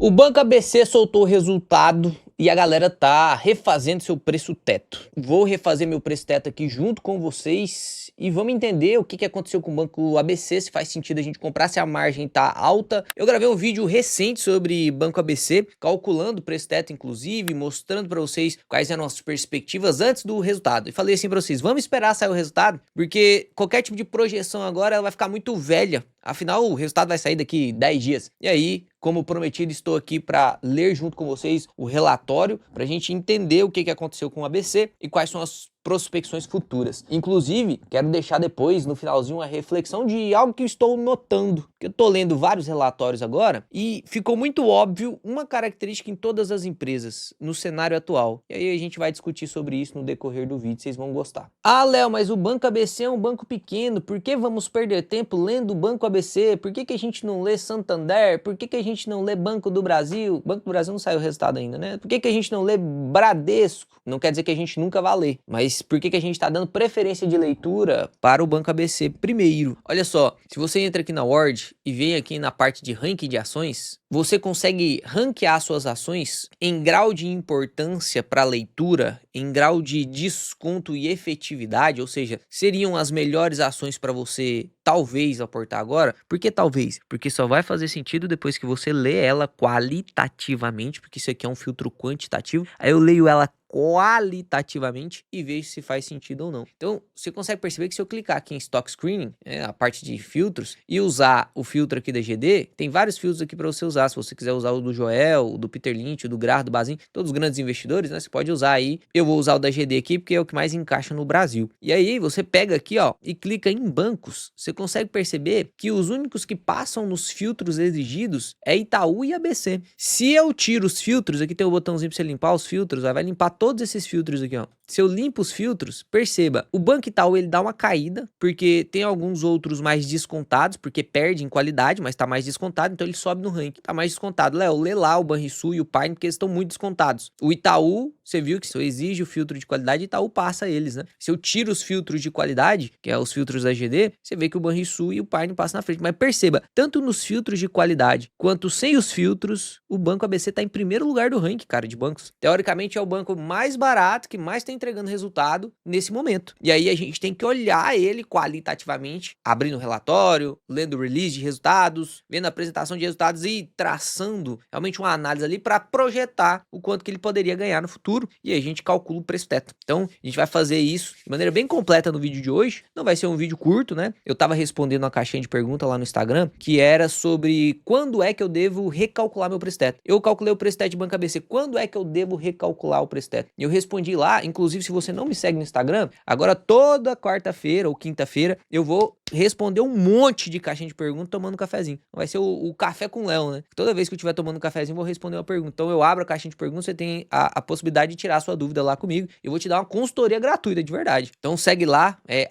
O Banco ABC soltou o resultado e a galera tá refazendo seu preço teto. Vou refazer meu preço teto aqui junto com vocês e vamos entender o que aconteceu com o Banco ABC, se faz sentido a gente comprar, se a margem tá alta. Eu gravei um vídeo recente sobre Banco ABC, calculando o preço teto inclusive, mostrando para vocês quais eram as perspectivas antes do resultado. E falei assim para vocês, vamos esperar sair o resultado, porque qualquer tipo de projeção agora ela vai ficar muito velha. Afinal, o resultado vai sair daqui 10 dias. E aí, como prometido, estou aqui para ler junto com vocês o relatório, para a gente entender o que aconteceu com o ABC e quais são as prospecções futuras. Inclusive, quero deixar depois, no finalzinho, uma reflexão de algo que eu estou notando. Que eu estou lendo vários relatórios agora e ficou muito óbvio uma característica em todas as empresas, no cenário atual. E aí a gente vai discutir sobre isso no decorrer do vídeo, vocês vão gostar. Ah, Léo, mas o Banco ABC é um banco pequeno, por que vamos perder tempo lendo o Banco ABC? Por que a gente não lê Santander? Por que a gente não lê Banco do Brasil? Banco do Brasil não saiu o resultado ainda, né? Por que a gente não lê Bradesco? Não quer dizer que a gente nunca vai ler, mas por que a gente está dando preferência de leitura para o Banco ABC primeiro? Olha só, se você entra aqui na Word e vem aqui na parte de ranking de ações, você consegue ranquear suas ações em grau de importância para leitura, em grau de desconto e efetividade, ou seja, seriam as melhores ações para você talvez aportar agora. Por que talvez? Porque só vai fazer sentido depois que você lê ela qualitativamente, porque isso aqui é um filtro quantitativo. Aí eu leio ela qualitativamente e vejo se faz sentido ou não. Então, você consegue perceber que se eu clicar aqui em Stock Screening, a parte de filtros, e usar o filtro aqui da GD, tem vários filtros aqui para você usar. Se você quiser usar o do Joel, o do Peter Lynch, o do Grah, do Bazin, todos os grandes investidores, né? Você pode usar aí. Eu vou usar o da GD aqui porque é o que mais encaixa no Brasil. E aí você pega aqui, ó, e clica em bancos. Você consegue perceber que os únicos que passam nos filtros exigidos é Itaú e ABC. Se eu tiro os filtros, aqui tem o botãozinho para você limpar os filtros, vai limpar todos esses filtros aqui, ó. Se eu limpo os filtros, perceba, o Banco Itaú ele dá uma caída, porque tem alguns outros mais descontados, porque perde em qualidade, mas tá mais descontado, então ele sobe no ranking, tá mais descontado. Léo, lê lá o Banrisul e o Pine, porque eles estão muito descontados. O Itaú, você viu que se eu exijo o filtro de qualidade, Itaú passa eles, né? Se eu tiro os filtros de qualidade, que é os filtros da GD, você vê que o Banrisul e o Pine passam na frente. Mas perceba, tanto nos filtros de qualidade, quanto sem os filtros, o Banco ABC tá em primeiro lugar do ranking, cara, de bancos. Teoricamente é o banco mais barato, que mais tá entregando resultado nesse momento. E aí a gente tem que olhar ele qualitativamente, abrindo o relatório, lendo o release de resultados, vendo a apresentação de resultados e traçando realmente uma análise ali para projetar o quanto que ele poderia ganhar no futuro. E aí a gente calcula o preço teto. Então a gente vai fazer isso de maneira bem completa no vídeo de hoje. Não vai ser um vídeo curto, né? Eu tava respondendo uma caixinha de pergunta lá no Instagram, que era sobre quando é que eu devo recalcular meu preço teto. Eu calculei o preço teto de Banco ABC, quando é que eu devo recalcular o preço teto? E eu respondi lá, inclusive se você não me segue no Instagram, agora toda quarta-feira ou quinta-feira eu vou responder um monte de caixinha de perguntas tomando um cafezinho. Vai ser o café com o Léo, né? Toda vez que eu estiver tomando um cafezinho, eu vou responder uma pergunta. Então eu abro a caixinha de perguntas, você tem a possibilidade de tirar a sua dúvida lá comigo. Eu vou te dar uma consultoria gratuita, de verdade. Então segue lá, é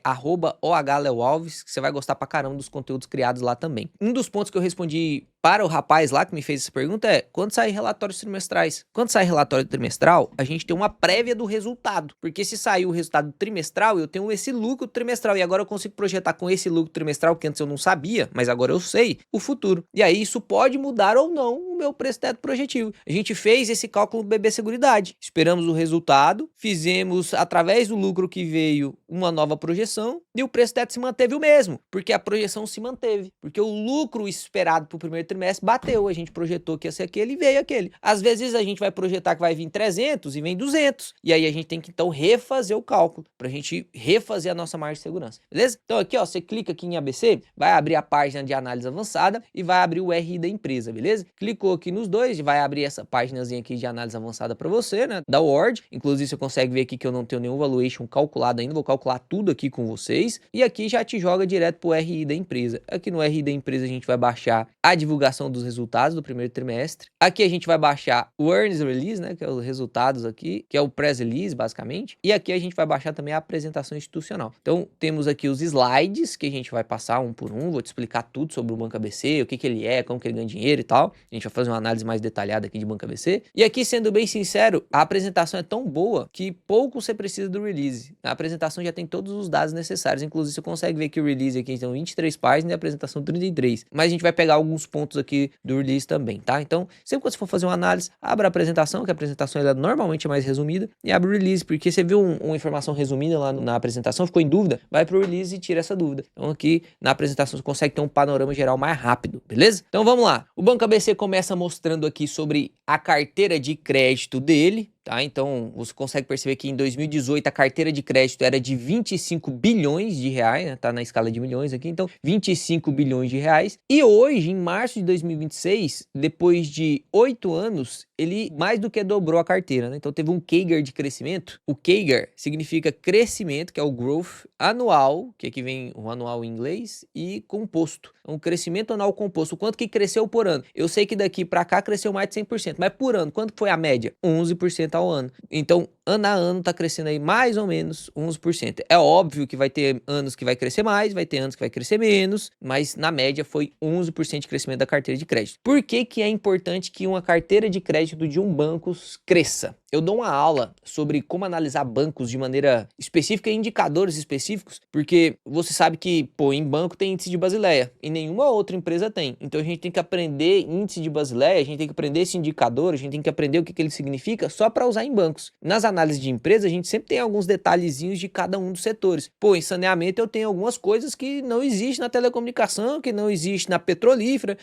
@ohleoalves, que você vai gostar pra caramba dos conteúdos criados lá também. Um dos pontos que eu respondi para o rapaz lá que me fez essa pergunta é: quando sair relatórios trimestrais? Quando sair relatório trimestral, a gente tem uma prévia do resultado. Porque se sair o resultado trimestral, eu tenho esse lucro trimestral. E agora eu consigo projetar com esse lucro trimestral, que antes eu não sabia, mas agora eu sei, o futuro. E aí isso pode mudar ou não o meu preço teto projetivo. A gente fez esse cálculo do BB Seguridade. Esperamos o resultado, fizemos através do lucro que veio uma nova projeção e o preço teto se manteve o mesmo, porque a projeção se manteve. Porque o lucro esperado para o primeiro trimestre bateu, a gente projetou que ia ser aquele e veio aquele. Às vezes a gente vai projetar que vai vir 300 e vem 200. E aí a gente tem que então refazer o cálculo pra gente refazer a nossa margem de segurança, beleza? Então aqui ó, você clica aqui em ABC, vai abrir a página de análise avançada e vai abrir o RI da empresa, beleza? Clicou aqui nos dois, vai abrir essa páginazinha aqui de análise avançada para você, né? Da Word. Inclusive você consegue ver aqui que eu não tenho nenhum valuation calculado ainda, vou calcular tudo aqui com vocês. E aqui já te joga direto pro RI da empresa. Aqui no RI da empresa a gente vai baixar a divulgação dos resultados do primeiro trimestre. Aqui a gente vai baixar o Earnings Release, né? Que é os resultados aqui, que é o Press Release, basicamente. E aqui a gente vai baixar também a apresentação institucional. Então temos aqui os slides que a gente vai passar um por um, vou te explicar tudo sobre o Banco ABC, o que ele é, como que ele ganha dinheiro e tal. A gente vai fazer uma análise mais detalhada aqui de Banco ABC. E aqui, sendo bem sincero, a apresentação é tão boa que pouco você precisa do release. A apresentação já tem todos os dados necessários, inclusive você consegue ver que o release aqui tem 23 páginas e a apresentação 33. Mas a gente vai pegar alguns pontos aqui do release também, tá? Então, sempre que você for fazer uma análise, abra a apresentação, que a apresentação ela normalmente é mais resumida, e abre o release, porque você viu uma informação resumida lá na apresentação, ficou em dúvida, vai pro release e tira essa dúvida. Então aqui na apresentação você consegue ter um panorama geral mais rápido, beleza? Então vamos lá. O Banco ABC começa mostrando aqui sobre a carteira de crédito dele, tá? Então você consegue perceber que em 2018 a carteira de crédito era de 25 bilhões de reais, né? Tá na escala de milhões aqui, então 25 bilhões de reais. E hoje, em março de 2026, depois de 8 anos, ele mais do que dobrou a carteira, né? Então teve um CAGR de crescimento. O CAGR significa crescimento, que é o growth anual, que aqui vem o anual em inglês, e composto. Um crescimento anual composto. Quanto que cresceu por ano? Eu sei que daqui para cá cresceu mais de 100%, mas por ano, quanto foi a média? 11% ao ano. Então, ano a ano tá crescendo aí mais ou menos 11%. É óbvio que vai ter anos que vai crescer mais, vai ter anos que vai crescer menos, mas na média foi 11% de crescimento da carteira de crédito. Por que que é importante que uma carteira de crédito de um banco cresça? Eu dou uma aula sobre como analisar bancos de maneira específica e indicadores específicos, porque você sabe que, pô, em banco tem índice de Basileia e nenhuma outra empresa tem. Então a gente tem que aprender índice de Basileia, a gente tem que aprender esse indicador, a gente tem que aprender o que ele significa só para usar em bancos. Nas análises de empresa, a gente sempre tem alguns detalhezinhos de cada um dos setores. Pô, em saneamento eu tenho algumas coisas que não existem na telecomunicação, que não existe na petrolífera,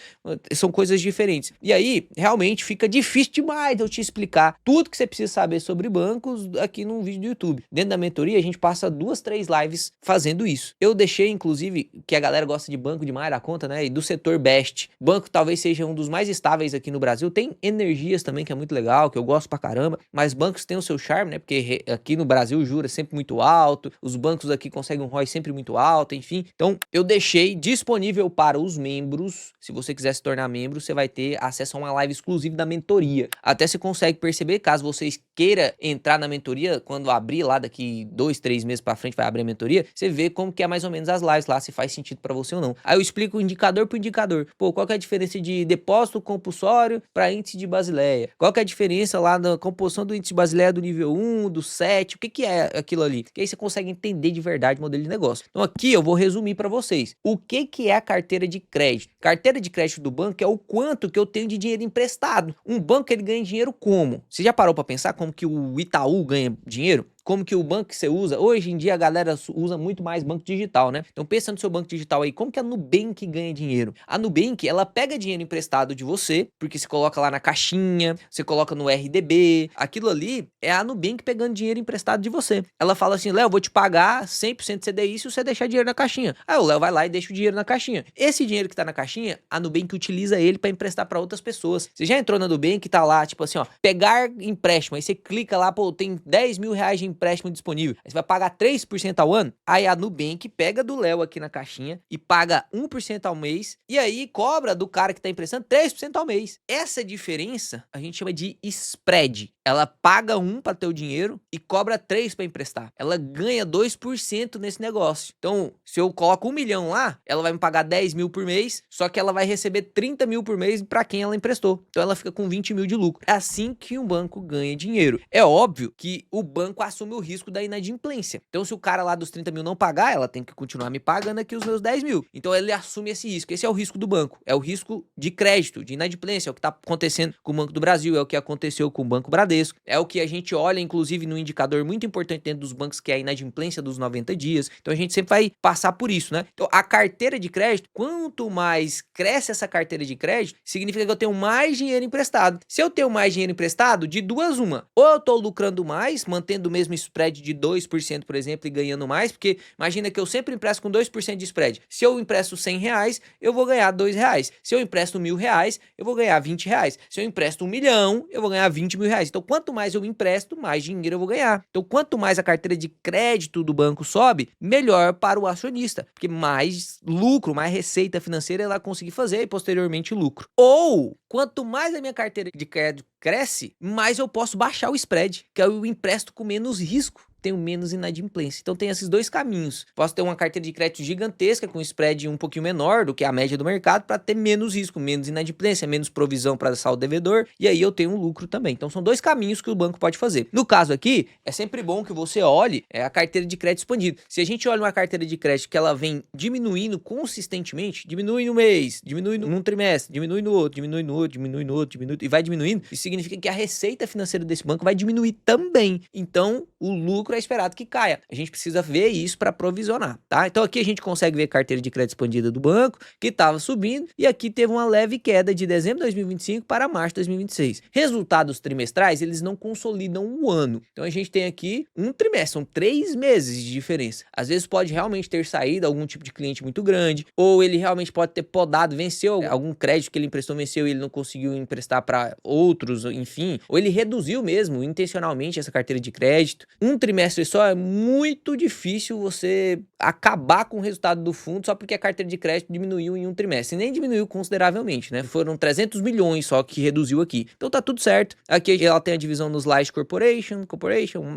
são coisas diferentes. E aí, realmente fica difícil demais eu te explicar tudo que você precisa saber sobre bancos aqui num vídeo do YouTube. Dentro da mentoria, a gente passa 2, 3 lives fazendo isso. Eu deixei, inclusive, que a galera gosta de banco demais da conta, né? E do setor Best. Banco talvez seja um dos mais estáveis aqui no Brasil. Tem Energias também, que é muito legal, que eu gosto pra caramba. Mas bancos têm o seu charme, né? Porque aqui no Brasil o juro é sempre muito alto. Os bancos aqui conseguem um ROI sempre muito alto, enfim. Então, eu deixei disponível para os membros. Se você quiser se tornar membro, você vai ter acesso a uma live exclusiva da mentoria. Até você consegue perceber, caso vocês queira entrar na mentoria, quando abrir lá daqui 2, 3 meses pra frente vai abrir a mentoria, você vê como que é mais ou menos as lives lá, se faz sentido pra você ou não. Aí eu explico indicador por indicador. Pô, qual que é a diferença de depósito compulsório para índice de Basileia? Qual que é a diferença lá na composição do índice de Basileia do nível 1, do 7? O que que é aquilo ali? Que aí você consegue entender de verdade o modelo de negócio. Então aqui eu vou resumir para vocês. O que que é a carteira de crédito? Carteira de crédito do banco é o quanto que eu tenho de dinheiro emprestado. Um banco ele ganha dinheiro como? Você já parou para pensar como que o Itaú ganha dinheiro? Como que o banco que você usa, hoje em dia a galera usa muito mais banco digital, né? Então pensa no seu banco digital aí, como que a Nubank ganha dinheiro? A Nubank, ela pega dinheiro emprestado de você, porque você coloca lá na caixinha, você coloca no RDB, aquilo ali é a Nubank pegando dinheiro emprestado de você. Ela fala assim, Léo, vou te pagar 100% CDI se você deixar dinheiro na caixinha. Aí o Léo vai lá e deixa o dinheiro na caixinha. Esse dinheiro que tá na caixinha, a Nubank utiliza ele para emprestar para outras pessoas. Você já entrou na Nubank e tá lá, tipo assim, ó, pegar empréstimo, aí você clica lá, pô, tem 10 mil reais de empréstimo disponível. Aí você vai pagar 3% ao ano. Aí a Nubank pega do Léo aqui na caixinha e paga 1% ao mês. E aí cobra do cara que tá emprestando 3% ao mês. Essa diferença a gente chama de spread. Ela paga 1 para ter o dinheiro e cobra 3 para emprestar. Ela ganha 2% nesse negócio. Então, se eu coloco 1 milhão lá, ela vai me pagar 10 mil por mês, só que ela vai receber 30 mil por mês para quem ela emprestou. Então ela fica com 20 mil de lucro. É assim que um banco ganha dinheiro. É óbvio que o banco assume o risco da inadimplência. Então, se o cara lá dos 30 mil não pagar, ela tem que continuar me pagando aqui os meus 10 mil. Então, ele assume esse risco. Esse é o risco do banco. É o risco de crédito, de inadimplência. É o que está acontecendo com o Banco do Brasil, é o que aconteceu com o Banco Bradesco. É o que a gente olha, inclusive, no indicador muito importante dentro dos bancos, que é a inadimplência dos 90 dias. Então, a gente sempre vai passar por isso, né? Então, a carteira de crédito, quanto mais cresce essa carteira de crédito, significa que eu tenho mais dinheiro emprestado. Se eu tenho mais dinheiro emprestado, de duas uma. Ou eu estou lucrando mais, mantendo o mesmo spread de 2%, por exemplo, e ganhando mais, porque imagina que eu sempre empresto com 2% de spread. Se eu empresto 100 reais, eu vou ganhar 2 reais. Se eu empresto 1.000 reais, eu vou ganhar 20 reais. Se eu empresto 1 milhão, eu vou ganhar 20 mil reais. Então, quanto mais eu empresto, mais dinheiro eu vou ganhar. Então, quanto mais a carteira de crédito do banco sobe, melhor para o acionista, porque mais lucro, mais receita financeira ela conseguir fazer e posteriormente lucro. Ou, quanto mais a minha carteira de crédito cresce, mais eu posso baixar o spread, que eu empresto com menos risco. tenho menos inadimplência. Então tem esses dois caminhos. Posso ter uma carteira de crédito gigantesca com spread um pouquinho menor do que a média do mercado para ter menos risco, menos inadimplência, menos provisão para saldo devedor, e aí eu tenho um lucro também. Então são dois caminhos que o banco pode fazer. No caso aqui, é sempre bom que você olhe a carteira de crédito expandida. Se a gente olha uma carteira de crédito que ela vem diminuindo consistentemente, diminui no mês, diminui num trimestre, diminui no outro, diminui no outro, diminui no outro, diminui e vai diminuindo, isso significa que a receita financeira desse banco vai diminuir também. Então, o lucro é esperado que caia. A gente precisa ver isso para provisionar, tá? Então aqui a gente consegue ver a carteira de crédito expandida do banco, que estava subindo, e aqui teve uma leve queda de dezembro de 2025 para março de 2026. Resultados trimestrais, eles não consolidam o ano. Então a gente tem aqui um trimestre, são 3 meses de diferença. Às vezes pode realmente ter saído algum tipo de cliente muito grande, ou ele realmente pode ter podado, venceu algum crédito que ele emprestou, venceu e ele não conseguiu emprestar para outros, enfim, ou ele reduziu mesmo intencionalmente essa carteira de crédito. Um trimestre só é muito difícil você acabar com o resultado do fundo só porque a carteira de crédito diminuiu em um trimestre. E nem diminuiu consideravelmente, né? Foram 300 milhões só que reduziu aqui. Então tá tudo certo. Aqui ela tem a divisão nos Large Corporation,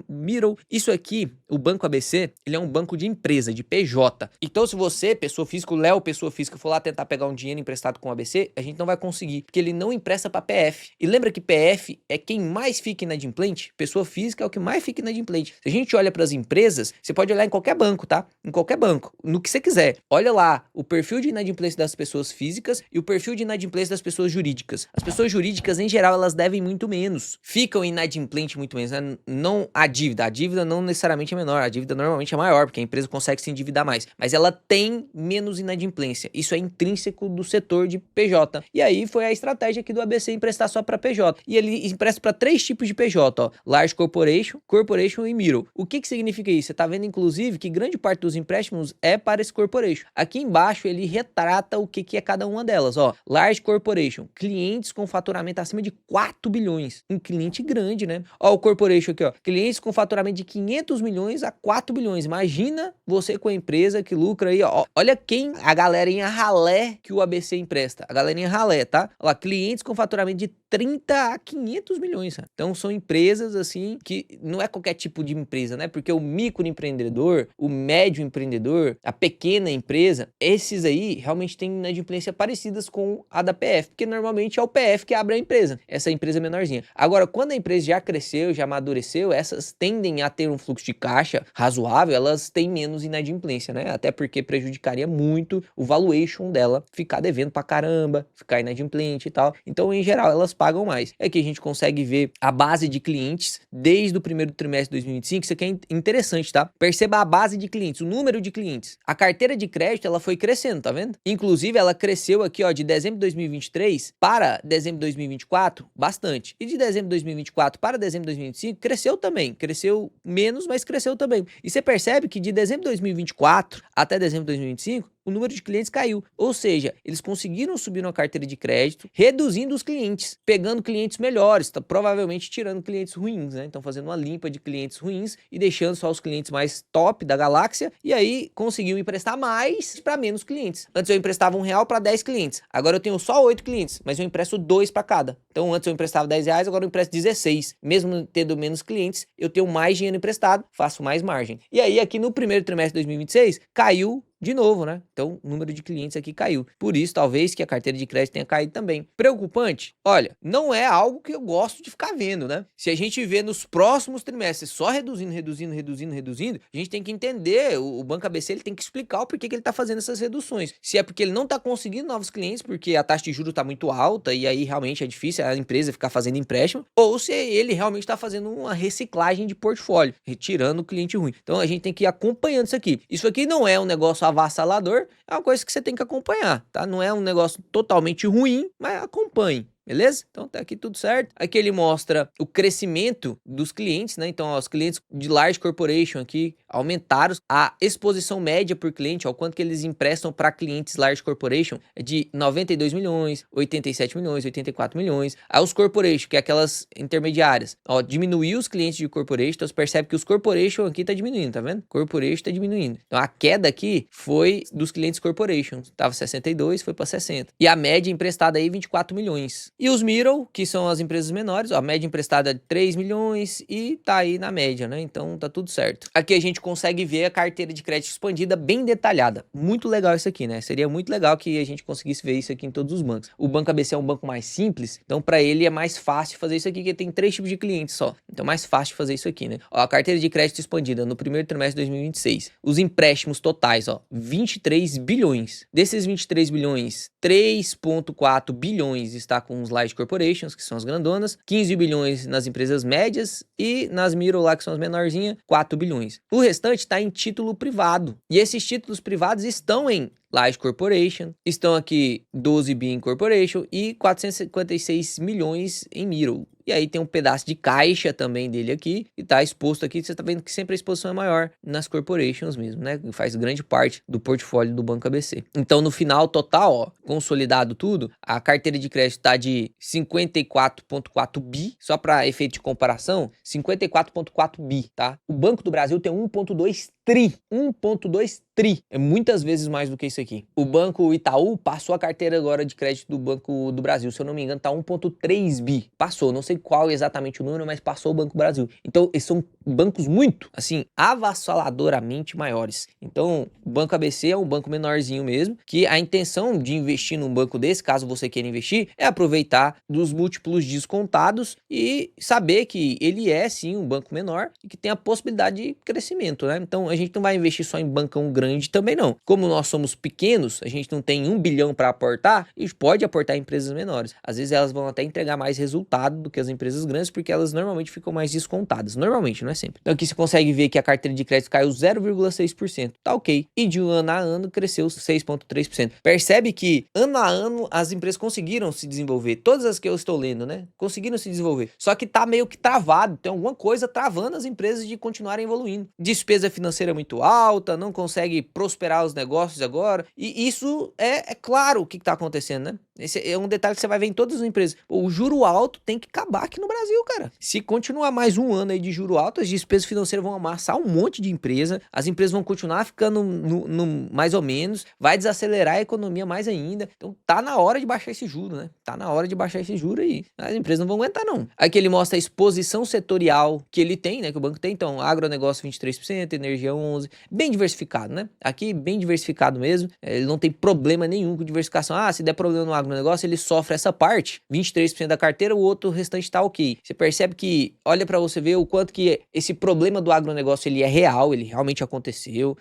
Middle. Isso aqui, o Banco ABC, ele é um banco de empresa, de PJ. Então se você, pessoa física, o Léo, pessoa física, for lá tentar pegar um dinheiro emprestado com o ABC, a gente não vai conseguir, porque ele não empresta para PF. E lembra que PF é quem mais fica inadimplente? Pessoa física é o que mais fica inadimplente. Se a gente olha para as empresas, você pode olhar em qualquer banco, tá? Em qualquer banco, no que você quiser. Olha lá o perfil de inadimplência das pessoas físicas e o perfil de inadimplência das pessoas jurídicas. As pessoas jurídicas, em geral, elas devem muito menos. Ficam inadimplentes muito menos, né? Não a dívida não necessariamente é menor, a dívida normalmente é maior, porque a empresa consegue se endividar mais, mas ela tem menos inadimplência. Isso é intrínseco do setor de PJ. E aí foi a estratégia aqui do ABC emprestar só para PJ. E ele empresta para 3 tipos de PJ, ó: Large Corporation, Corporation e Middle. O que significa isso? Você tá vendo, inclusive, que grande parte dos empréstimos é para esse Corporation. Aqui embaixo ele retrata o que é cada uma delas, ó. Large Corporation, clientes com faturamento acima de 4 bilhões. Um cliente grande, né? Ó, o Corporation aqui, ó. Clientes com faturamento de 500 milhões a 4 bilhões. Imagina você com a empresa que lucra aí, ó. Olha quem a galerinha ralé que o ABC empresta. A galerinha ralé, tá? Ó, clientes com faturamento de 30 a 500 milhões. Cara. Então são empresas assim que não é qualquer tipo de empresa, né? Porque o microempreendedor, o médio empreendedor, a pequena empresa, esses aí realmente têm inadimplência parecidas com a da PF, porque normalmente é o PF que abre a empresa, essa empresa menorzinha. Agora, quando a empresa já cresceu, já amadureceu, essas tendem a ter um fluxo de caixa razoável, elas têm menos inadimplência, né? Até porque prejudicaria muito o valuation dela, ficar devendo pra caramba, ficar inadimplente e tal. Então, em geral, elas pagam mais. É que a gente consegue ver a base de clientes desde o primeiro trimestre de 2025, isso aqui é interessante, tá? Perceba a base de clientes, o número de clientes. A carteira de crédito, ela foi crescendo, tá vendo? Inclusive, ela cresceu aqui, ó, de dezembro de 2023 para dezembro de 2024, bastante. E de dezembro de 2024 para dezembro de 2025, cresceu também. Cresceu menos, mas cresceu também. E você percebe que de dezembro de 2024 até dezembro de 2025, o número de clientes caiu. Ou seja, eles conseguiram subir na carteira de crédito, reduzindo os clientes, pegando clientes melhores, provavelmente tirando clientes ruins, né? Então fazendo uma limpa de clientes ruins e deixando só os clientes mais top da galáxia, e aí conseguiu emprestar mais para menos clientes. Antes eu emprestava R$1 para 10 clientes, agora eu tenho só 8 clientes, mas eu empresto 2 para cada. Então antes eu emprestava R$10, agora eu empresto 16. Mesmo tendo menos clientes, eu tenho mais dinheiro emprestado, faço mais margem. E aí aqui no primeiro trimestre de 2026, caiu de novo, né? Então, o número de clientes aqui caiu. Por isso, talvez que a carteira de crédito tenha caído também. Preocupante? Olha, não é algo que eu gosto de ficar vendo, né? Se a gente vê nos próximos trimestres só reduzindo, a gente tem que entender, o Banco ABC ele tem que explicar o porquê que ele tá fazendo essas reduções. Se é porque ele não tá conseguindo novos clientes, porque a taxa de juros tá muito alta e aí realmente é difícil a empresa ficar fazendo empréstimo, ou se ele realmente tá fazendo uma reciclagem de portfólio, retirando o cliente ruim. Então, a gente tem que ir acompanhando isso aqui. Isso aqui não é um negócio avassalador, é uma coisa que você tem que acompanhar, tá? Não é um negócio totalmente ruim, mas acompanhe. Beleza? Então tá aqui tudo certo. Aqui ele mostra o crescimento dos clientes, né? Então, ó, os clientes de Large Corporation aqui aumentaram a exposição média por cliente, ó, o quanto que eles emprestam para clientes Large Corporation é de 92 milhões, 87 milhões, 84 milhões. Aí os Corporation, que é aquelas intermediárias, ó, diminuiu os clientes de Corporation, então você percebe que os Corporation aqui tá diminuindo, tá vendo? Corporation tá diminuindo. Então a queda aqui foi dos clientes Corporation, tava 62, foi para 60. E a média emprestada aí 24 milhões. E os middle, que são as empresas menores, ó, a média emprestada é de 3 milhões e tá aí na média, né? Então tá tudo certo. Aqui a gente consegue ver a carteira de crédito expandida bem detalhada. Muito legal isso aqui, né? Seria muito legal que a gente conseguisse ver isso aqui em todos os bancos. O Banco ABC é um banco mais simples, então para ele é mais fácil fazer isso aqui, que tem 3 tipos de clientes só. Então é mais fácil fazer isso aqui, né? Ó, a carteira de crédito expandida no primeiro trimestre de 2026. Os empréstimos totais, ó, 23 bilhões. Desses 23 bilhões, 3,4 bilhões está com os large corporations, que são as grandonas, 15 bilhões nas empresas médias e nas middle lá, que são as menorzinhas, 4 bilhões. O restante está em título privado. E esses títulos privados estão em large corporation, estão aqui 12 bi em corporation e 456 milhões em middle. E aí tem um pedaço de caixa também dele aqui, e tá exposto aqui, você tá vendo que sempre a exposição é maior nas corporations mesmo, né? Faz grande parte do portfólio do Banco ABC. Então no final total, ó, consolidado tudo, a carteira de crédito tá de 54,4 bi, só para efeito de comparação, 54,4 bi, tá? O Banco do Brasil tem 1,2 tri, 1,2 tri, é muitas vezes mais do que isso aqui. O Banco Itaú passou a carteira agora de crédito do Banco do Brasil, se eu não me engano tá 1,3 bi, passou, não sei qual exatamente o número, mas passou o Banco Brasil. Então esses são bancos muito, assim, avassaladoramente maiores. Então o Banco ABC é um banco menorzinho mesmo, que a intenção de investir num banco desse, caso você queira investir, é aproveitar dos múltiplos descontados e saber que ele é sim um banco menor e que tem a possibilidade de crescimento, né? Então a gente não vai investir só em bancão grande também não. Como nós somos pequenos, a gente não tem 1 bilhão para aportar, a gente pode aportar em empresas menores. Às vezes elas vão até entregar mais resultado do que as empresas grandes, porque elas normalmente ficam mais descontadas. Normalmente, não é sempre. Então aqui você consegue ver que a carteira de crédito caiu 0,6%. Tá ok. E de ano a ano cresceu 6,3%. Percebe que ano a ano as empresas conseguiram se desenvolver. Todas as que eu estou lendo, né? Conseguiram se desenvolver. Só que tá meio que travado. Tem alguma coisa travando as empresas de continuarem evoluindo. Despesa financeira muito alta, não consegue prosperar os negócios agora. E isso é claro o que tá acontecendo, né? Esse é um detalhe que você vai ver em todas as empresas. O juro alto tem que acabar aqui no Brasil, cara. Se continuar mais um ano aí de juro alto, as despesas financeiras vão amassar um monte de empresa, as empresas vão continuar ficando no mais ou menos, vai desacelerar a economia mais ainda. Então tá na hora de baixar esse juro, né? Tá na hora de baixar esse juro aí. As empresas não vão aguentar, não. Aqui ele mostra a exposição setorial que ele tem, né? Que o banco tem. Então, agronegócio 23%, energia 11%. Bem diversificado, né? Aqui bem diversificado mesmo. Ele não tem problema nenhum com diversificação. Ah, se der problema no agronegócio, ele sofre essa parte. 23% da carteira, o outro restante tá ok. Você percebe que, olha para você ver o quanto que esse problema do agronegócio ele é real, ele realmente aconteceu.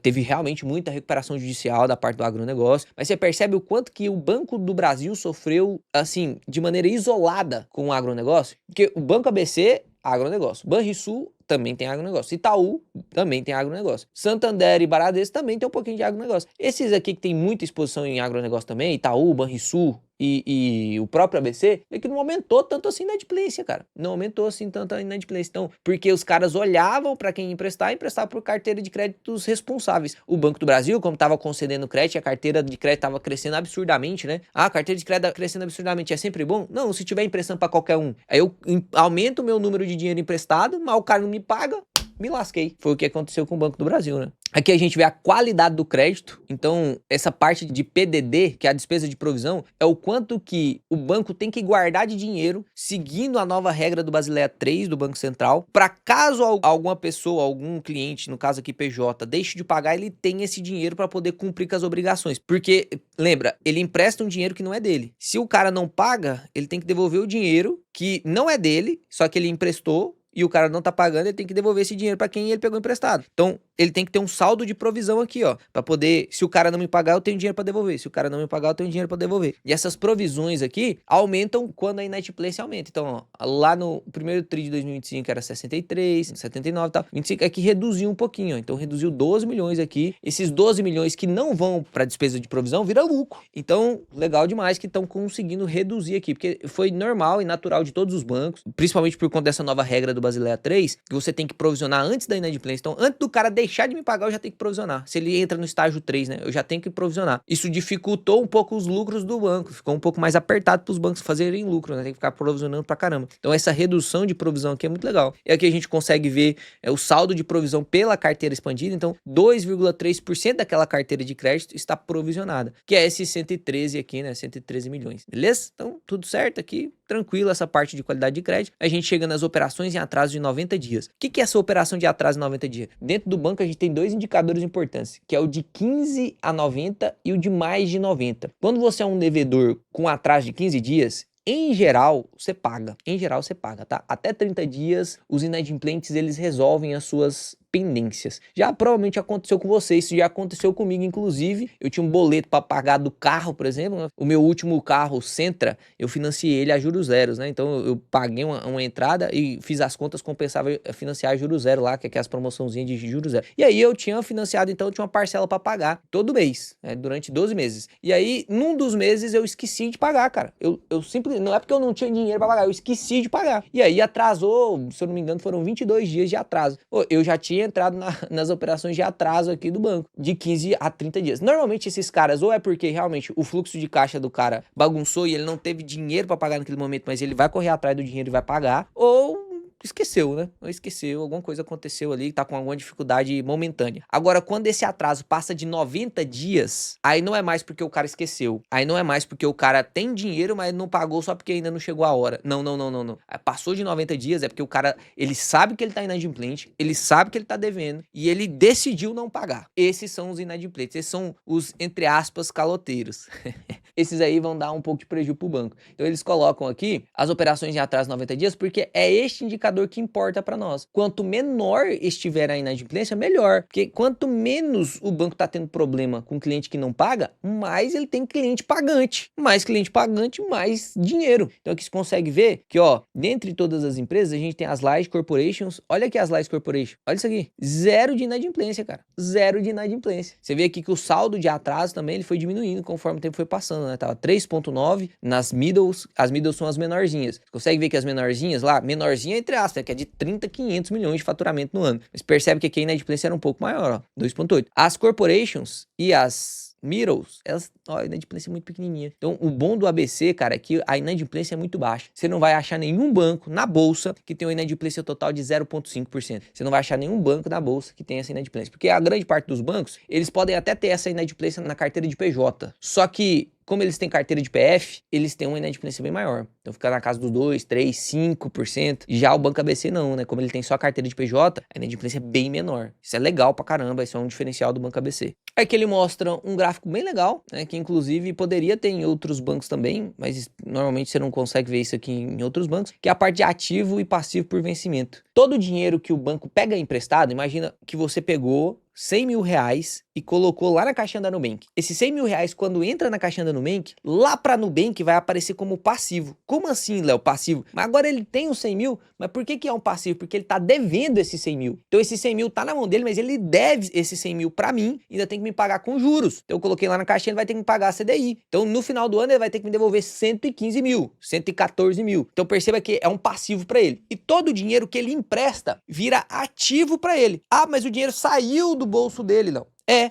Teve realmente muita recuperação judicial da parte do agronegócio. Mas você percebe o quanto que o Banco do Brasil sofreu, assim, de maneira isolada com o agronegócio. Porque o Banco ABC, agronegócio. Banrisul também tem agronegócio. Itaú também tem agronegócio. Santander e Bradesco também tem um pouquinho de agronegócio. Esses aqui que tem muita exposição em agronegócio também, Itaú, Banrisul e o próprio ABC, é que não aumentou tanto assim na inadimplência, cara. Não aumentou assim tanto a inadimplência. Então, porque os caras olhavam para quem emprestar e emprestar por carteira de créditos responsáveis. O Banco do Brasil, como estava concedendo crédito, a carteira de crédito estava crescendo absurdamente, né? Ah, a carteira de crédito crescendo absurdamente é sempre bom? Não, se tiver impressão para qualquer um. Aí eu aumento o meu número de dinheiro emprestado, mas o cara não me paga, me lasquei. Foi o que aconteceu com o Banco do Brasil, né? Aqui a gente vê a qualidade do crédito. Então, essa parte de PDD, que é a despesa de provisão, é o quanto que o banco tem que guardar de dinheiro, seguindo a nova regra do Basileia 3 do Banco Central, para caso alguma pessoa, algum cliente, no caso aqui PJ, deixe de pagar, ele tem esse dinheiro para poder cumprir com as obrigações. Porque, lembra, ele empresta um dinheiro que não é dele. Se o cara não paga, ele tem que devolver o dinheiro que não é dele, só que ele emprestou, e o cara não tá pagando, ele tem que devolver esse dinheiro para quem ele pegou emprestado. Então, ele tem que ter um saldo de provisão aqui, ó, para poder, se o cara não me pagar, eu tenho dinheiro para devolver. Se o cara não me pagar, eu tenho dinheiro para devolver. E essas provisões aqui aumentam quando a inadimplência aumenta. Então, ó, lá no primeiro tri de 2025 era 63, 79 e tal. 25 aqui reduziu um pouquinho, ó. Então reduziu 12 milhões aqui. Esses 12 milhões que não vão para despesa de provisão vira lucro. Então, legal demais que estão conseguindo reduzir aqui, porque foi normal e natural de todos os bancos, principalmente por conta dessa nova regra do Basileia 3, que você tem que provisionar antes da inadimplência. Então, antes do cara deixar de me pagar, eu já tenho que provisionar. Se ele entra no estágio 3, né, eu já tenho que provisionar. Isso dificultou um pouco os lucros do banco, ficou um pouco mais apertado para os bancos fazerem lucro, né, tem que ficar provisionando pra caramba. Então, essa redução de provisão aqui é muito legal. E aqui a gente consegue ver o saldo de provisão pela carteira expandida. Então, 2,3% daquela carteira de crédito está provisionada, que é esse 113 aqui, né, 113 milhões, beleza? Então, tudo certo aqui, tranquilo essa parte de qualidade de crédito. A gente chega nas operações em atraso de 90 dias. O que é essa operação de atraso de 90 dias? Dentro do banco a gente tem dois indicadores importantes, que é o de 15 a 90 e o de mais de 90. Quando você é um devedor com atraso de 15 dias, em geral, você paga. Em geral, você paga, tá? Até 30 dias, os inadimplentes, eles resolvem as suas pendências. Já provavelmente aconteceu com você, isso já aconteceu comigo, inclusive. Eu tinha um boleto para pagar do carro, por exemplo. O meu último carro, o Sentra, eu financiei ele a juros zeros, né? Então eu paguei uma entrada e fiz as contas, compensava financiar a juros zero lá, que é aquelas promoçãozinhas de juros zero. E aí eu tinha financiado, então eu tinha uma parcela para pagar todo mês, né? Durante 12 meses. E aí, num dos meses, eu esqueci de pagar, cara. Eu simplesmente, não é porque eu não tinha dinheiro para pagar, eu esqueci de pagar. E aí atrasou, se eu não me engano, foram 22 dias de atraso. Eu já tinha entrado nas operações de atraso aqui do banco, de 15 a 30 dias. Normalmente esses caras, ou é porque realmente o fluxo de caixa do cara bagunçou e ele não teve dinheiro para pagar naquele momento, mas ele vai correr atrás do dinheiro e vai pagar, ou esqueceu, né? Ou esqueceu, alguma coisa aconteceu ali, tá com alguma dificuldade momentânea. Agora, quando esse atraso passa de 90 dias, aí não é mais porque o cara esqueceu. Aí não é mais porque o cara tem dinheiro, mas não pagou só porque ainda não chegou a hora. Não. Passou de 90 dias é porque o cara, ele sabe que ele tá inadimplente, ele sabe que ele tá devendo e ele decidiu não pagar. Esses são os inadimplentes, esses são os, entre aspas, caloteiros. Esses aí vão dar um pouco de prejuízo pro banco. Então eles colocam aqui as operações de atraso 90 dias porque é este indicador que importa para nós. Quanto menor estiver a inadimplência, melhor. Porque quanto menos o banco tá tendo problema com cliente que não paga, mais ele tem cliente pagante. Mais cliente pagante, mais dinheiro. Então aqui você consegue ver que, ó, dentre todas as empresas, a gente tem as Large Corporations. Olha aqui as Large Corporations. Olha isso aqui. Zero de inadimplência, cara. Zero de inadimplência. Você vê aqui que o saldo de atraso também ele foi diminuindo conforme o tempo foi passando, né? Tava 3,9 nas middles. As middles são as menorzinhas. Você consegue ver que as menorzinhas lá, menorzinha entre aspas, né? Que é de 30 a 500 milhões de faturamento no ano. Mas percebe que aqui a inadimplência era um pouco maior, ó. 2,8. As corporations e as middles, elas, ó, a inadimplência é muito pequenininha. Então, o bom do ABC, cara, é que a inadimplência é muito baixa. Você não vai achar nenhum banco na bolsa que tenha uma inadimplência total de 0,5%. Você não vai achar nenhum banco na bolsa que tenha essa inadimplência. Porque a grande parte dos bancos, eles podem até ter essa inadimplência na carteira de PJ. Só que, como eles têm carteira de PF, eles têm uma inadimplência bem maior. Então fica na casa dos 2, 3, 5%. Já o Banco ABC não, né? Como ele tem só a carteira de PJ, a inadimplência é bem menor. Isso é legal pra caramba, isso é um diferencial do Banco ABC. Aqui ele mostra um gráfico bem legal, né? Que inclusive poderia ter em outros bancos também, mas normalmente você não consegue ver isso aqui em outros bancos, que é a parte de ativo e passivo por vencimento. Todo o dinheiro que o banco pega emprestado, imagina que você pegou 100 mil reais e colocou lá na caixinha da Nubank. Esses 100 mil reais, quando entra na caixinha da Nubank, lá pra Nubank vai aparecer como passivo. Como assim, Léo, passivo? Mas agora ele tem os 100 mil, mas por que é um passivo? Porque ele tá devendo esses 100 mil. Então esses 100 mil tá na mão dele, mas ele deve esses 100 mil pra mim, ainda tem que me pagar com juros. Então eu coloquei lá na caixinha, ele vai ter que me pagar a CDI. Então no final do ano ele vai ter que me devolver 115 mil, 114 mil. Então perceba que é um passivo pra ele. E todo o dinheiro que ele empresta vira ativo pra ele. Ah, mas o dinheiro saiu do bolso dele, não.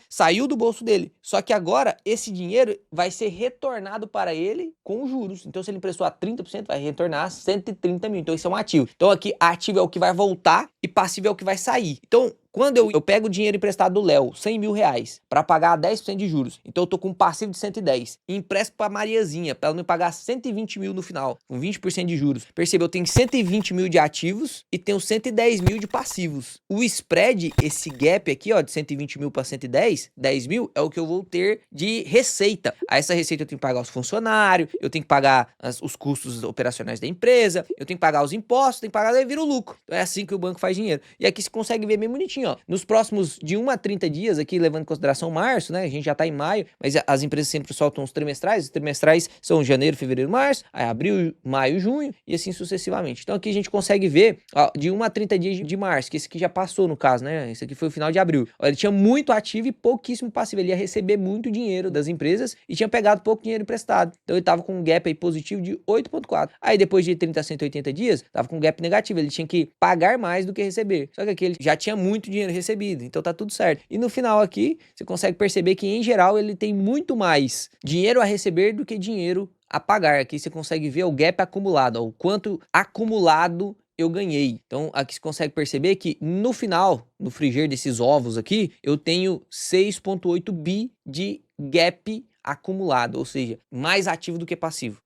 Saiu do bolso dele. Só que agora esse dinheiro vai ser retornado para ele com juros. Então, se ele emprestou a 30%, vai retornar 130 mil. Então, isso é um ativo. Então, aqui, ativo é o que vai voltar e passivo é o que vai sair. Então, quando eu pego o dinheiro emprestado do Léo, 100 mil reais, para pagar 10% de juros, então eu tô com um passivo de 110 e empresto pra Mariazinha, para ela me pagar 120 mil no final, com 20% de juros. Perceba, eu tenho 120 mil de ativos e tenho 110 mil de passivos. O spread, esse gap aqui, ó, de 120 mil para 110, 10 mil, é o que eu vou ter de receita. A essa receita eu tenho que pagar os funcionários, eu tenho que pagar os custos operacionais da empresa, eu tenho que pagar os impostos, tenho que pagar, daí vira o lucro. Então é assim que o banco faz dinheiro. E aqui você consegue ver bem bonitinho. bonitinho, ó. Nos próximos de 1 a 30 dias, aqui levando em consideração março, né? A gente já tá em maio, mas as empresas sempre soltam os trimestrais. Os trimestrais são janeiro, fevereiro, março, aí abril, maio, junho e assim sucessivamente. Então aqui a gente consegue ver, ó, de 1 a 30 dias de março, que esse aqui já passou no caso, né? Esse aqui foi o final de abril. Ó, ele tinha muito ativo e pouquíssimo passivo. Ele ia receber muito dinheiro das empresas e tinha pegado pouco dinheiro emprestado. Então ele tava com um gap aí positivo de 8,4. Aí depois de 30 a 180 dias, tava com um gap negativo. Ele tinha que pagar mais do que receber. Só que aqui ele já tinha muito dinheiro recebido. Então tá tudo certo. E no final aqui, você consegue perceber que em geral ele tem muito mais dinheiro a receber do que dinheiro a pagar. Aqui você consegue ver o gap acumulado, ó, o quanto acumulado eu ganhei. Então aqui você consegue perceber que no final, no frigir desses ovos aqui, eu tenho 6,8 bi de gap acumulado, ou seja, mais ativo do que passivo,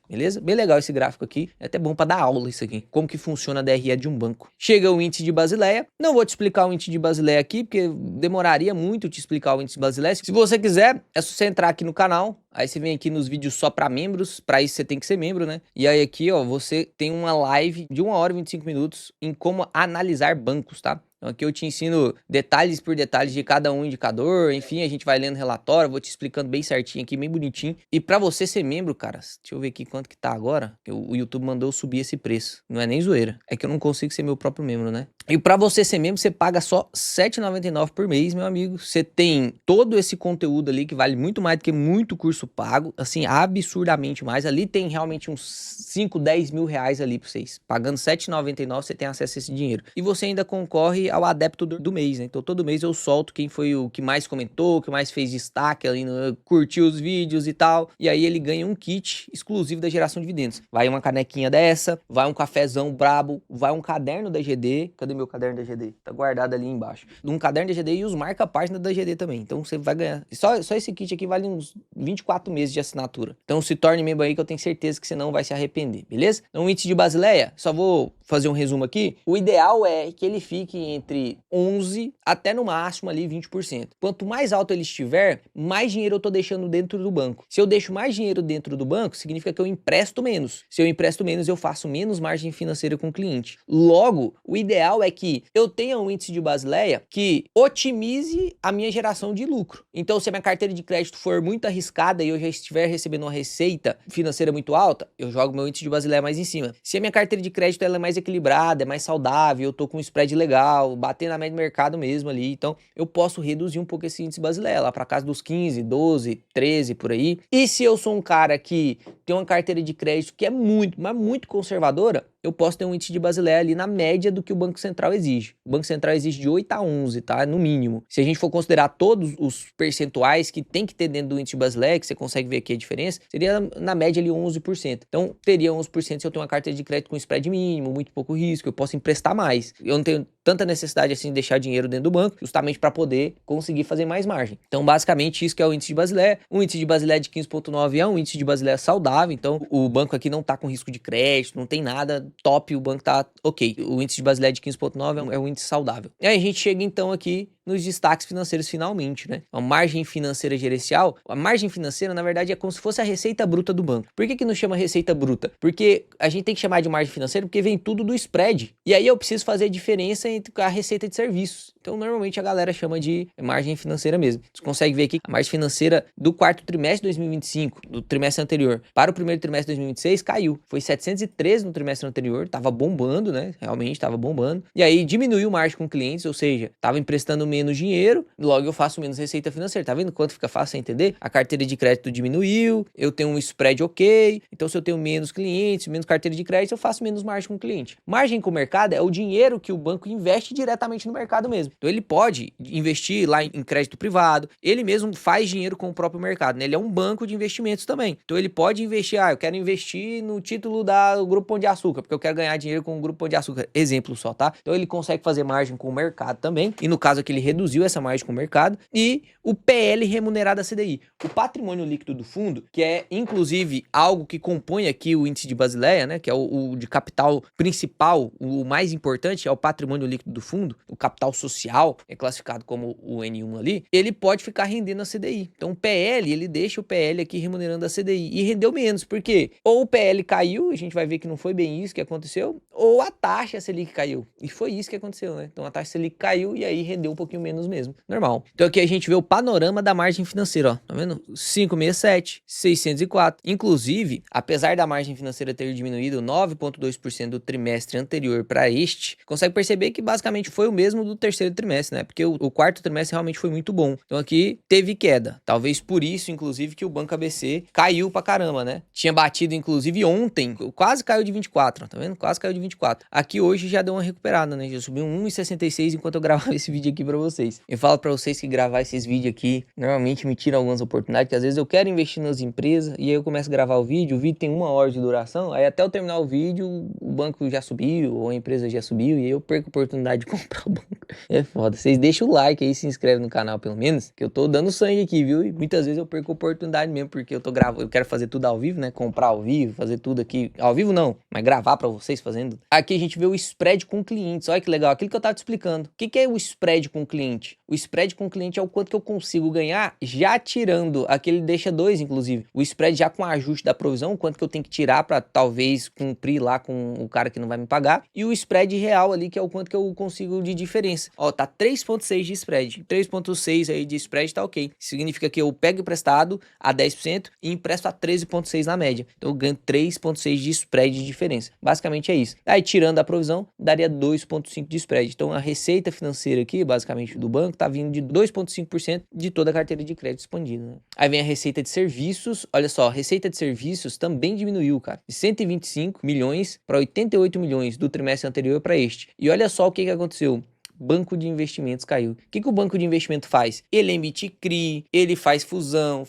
beleza? Bem legal esse gráfico aqui, é até bom para dar aula isso aqui, como que funciona a DRE de um banco. Chega o índice de Basileia, não vou te explicar o índice de Basileia aqui, porque demoraria muito te explicar o índice de Basileia. Se você quiser, é só você entrar aqui no canal, aí você vem aqui nos vídeos só para membros, para isso você tem que ser membro, né? E aí aqui, ó, você tem uma live de 1 hora e 25 minutos em como analisar bancos, tá? Então aqui eu te ensino detalhes por detalhes de cada um indicador, enfim, a gente vai lendo relatório, vou te explicando bem certinho aqui, bem bonitinho. E pra você ser membro, cara, deixa eu ver aqui quanto que tá agora, que o YouTube mandou eu subir esse preço. Não é nem zoeira, é que eu não consigo ser meu próprio membro, né? E pra você ser membro, você paga só R$ 7,99 por mês, meu amigo. Você tem todo esse conteúdo ali que vale muito mais do que muito curso pago, assim, absurdamente mais. Ali tem realmente uns 5, 10 mil reais ali pra vocês. Pagando R$ 7,99 você tem acesso a esse dinheiro. E você ainda concorre ao adepto do mês, né? Então todo mês eu solto quem foi o que mais comentou, que mais fez destaque ali, curtiu os vídeos e tal. E aí ele ganha um kit exclusivo da Geração Dividendos. Vai uma canequinha dessa, vai um cafezão brabo, vai um caderno da GD. Cadê meu caderno da GD? Tá guardado ali embaixo. Um caderno da GD e os marca-página da GD também. Então você vai ganhar. Só esse kit aqui vale uns 24 meses de assinatura. Então se torne membro aí que eu tenho certeza que você não vai se arrepender, beleza? Então o índice de Basileia, só vou fazer um resumo aqui. O ideal é que ele fique entre 11 até no máximo ali 20%. Quanto mais alto ele estiver, mais dinheiro eu tô deixando dentro do banco. Se eu deixo mais dinheiro dentro do banco, significa que eu empresto menos. Se eu empresto menos, eu faço menos margem financeira com o cliente. Logo, o ideal é que eu tenha um índice de Basileia que otimize a minha geração de lucro. Então, se a minha carteira de crédito for muito arriscada e eu já estiver recebendo uma receita financeira muito alta, eu jogo meu índice de Basileia mais em cima. Se a minha carteira de crédito ela é mais equilibrada, é mais saudável, eu tô com um spread legal, bater na média do mercado mesmo ali, então eu posso reduzir um pouco esse índice Basileia, lá para casa dos 15, 12, 13 por aí. E se eu sou um cara que tem uma carteira de crédito que é muito, mas muito conservadora, eu posso ter um índice de Basileia ali na média do que o Banco Central exige. O Banco Central exige de 8 a 11, tá? No mínimo. Se a gente for considerar todos os percentuais que tem que ter dentro do índice de Basileia, que você consegue ver aqui a diferença, seria na média ali 11%. Então, teria 11% se eu tenho uma carteira de crédito com spread mínimo, muito pouco risco, eu posso emprestar mais. Eu não tenho tanta necessidade assim de deixar dinheiro dentro do banco, justamente para poder conseguir fazer mais margem. Então, basicamente, isso que é o índice de Basileia. Um índice de Basileia de 15,9 é um índice de Basileia saudável, então o banco aqui não tá com risco de crédito, não tem nada top, o banco tá ok. O índice de Basileia de 15,9 é um índice saudável. E aí a gente chega então aqui nos destaques financeiros finalmente, né? A margem financeira gerencial, a margem financeira na verdade é como se fosse a receita bruta do banco. Por que não chama receita bruta? Porque a gente tem que chamar de margem financeira porque vem tudo do spread. E aí eu preciso fazer a diferença entre a receita de serviços. Então normalmente a galera chama de margem financeira mesmo. Você consegue ver aqui a margem financeira do quarto trimestre de 2025, do trimestre anterior, para o primeiro trimestre de 2026 caiu. Foi 713 no trimestre anterior, tava bombando, né? Realmente tava bombando. E aí diminuiu margem com clientes, ou seja, tava emprestando menos dinheiro, logo eu faço menos receita financeira. Tá vendo quanto fica fácil de entender? A carteira de crédito diminuiu, eu tenho um spread ok, então se eu tenho menos clientes, menos carteira de crédito, eu faço menos margem com o cliente. Margem com o mercado é o dinheiro que o banco investe diretamente no mercado mesmo. Então ele pode investir lá em crédito privado, ele mesmo faz dinheiro com o próprio mercado, né? Ele é um banco de investimentos também. Então ele pode investir, eu quero investir no título do Grupo Pão de Açúcar, porque eu quero ganhar dinheiro com o Grupo Pão de Açúcar. Exemplo só, tá? Então ele consegue fazer margem com o mercado também, e no caso aqui ele reduziu essa margem com o mercado, e o PL remunerado a CDI. O patrimônio líquido do fundo, que é inclusive algo que compõe aqui o índice de Basileia, né, que é o de capital principal, o mais importante é o patrimônio líquido do fundo, o capital social, é classificado como o N1 ali, ele pode ficar rendendo a CDI. Então o PL, ele deixa o PL aqui remunerando a CDI e rendeu menos, porque ou o PL caiu, a gente vai ver que não foi bem isso que aconteceu, ou a taxa Selic caiu. E foi isso que aconteceu, né? Então a taxa Selic caiu e aí rendeu um pouquinho menos mesmo. Normal. Então aqui a gente vê o panorama da margem financeira, ó. Tá vendo? 567, 604. Inclusive, apesar da margem financeira ter diminuído 9,2% do trimestre anterior para este, consegue perceber que basicamente foi o mesmo do terceiro trimestre, né? Porque o quarto trimestre realmente foi muito bom. Então aqui teve queda. Talvez por isso, inclusive, que o Banco ABC caiu pra caramba, né? Tinha batido, inclusive, ontem, quase caiu de 24, ó, tá vendo? Quase caiu de 24. Aqui hoje já deu uma recuperada, né? Já subiu 1,66 enquanto eu gravava esse vídeo aqui pra vocês. Eu falo pra vocês que gravar esses vídeos aqui normalmente me tira algumas oportunidades, que às vezes eu quero investir nas empresas e aí eu começo a gravar o vídeo tem 1 hora de duração, aí até eu terminar o vídeo o banco já subiu, ou a empresa já subiu, e aí eu perco a oportunidade de comprar o banco. É foda. Vocês deixam o like aí, se inscreve no canal pelo menos, que eu tô dando sangue aqui, viu? E muitas vezes eu perco a oportunidade mesmo, porque eu tô gravando, eu quero fazer tudo ao vivo, né? Comprar ao vivo, fazer tudo aqui. Ao vivo não, mas gravar pra vocês fazendo. Aqui a gente vê o spread com clientes. Olha que legal, aquilo que eu tava te explicando. O que é o spread com cliente? O spread com cliente é o quanto que eu consigo ganhar já tirando, aqui ele deixa 2, inclusive. O spread já com ajuste da provisão, o quanto que eu tenho que tirar pra talvez cumprir lá com o cara que não vai me pagar. E o spread real ali, que é o quanto que eu consigo de diferença. Ó, tá 3,6 de spread. 3,6 aí de spread tá ok. Significa que eu pego emprestado a 10% e empresto a 13,6 na média. Então eu ganho 3,6 de spread de diferença. Basicamente é isso. Aí tirando a provisão, daria 2,5 de spread. Então a receita financeira aqui, basicamente do banco, tá vindo de 2,5% de toda a carteira de crédito expandida, né? Aí vem a receita de serviços. Olha só, a receita de serviços também diminuiu, cara. De 125 milhões para 88 milhões do trimestre anterior para este. E olha só o que aconteceu. Banco de investimentos caiu. O que o banco de investimento faz? Ele emite CRI, ele faz fusão,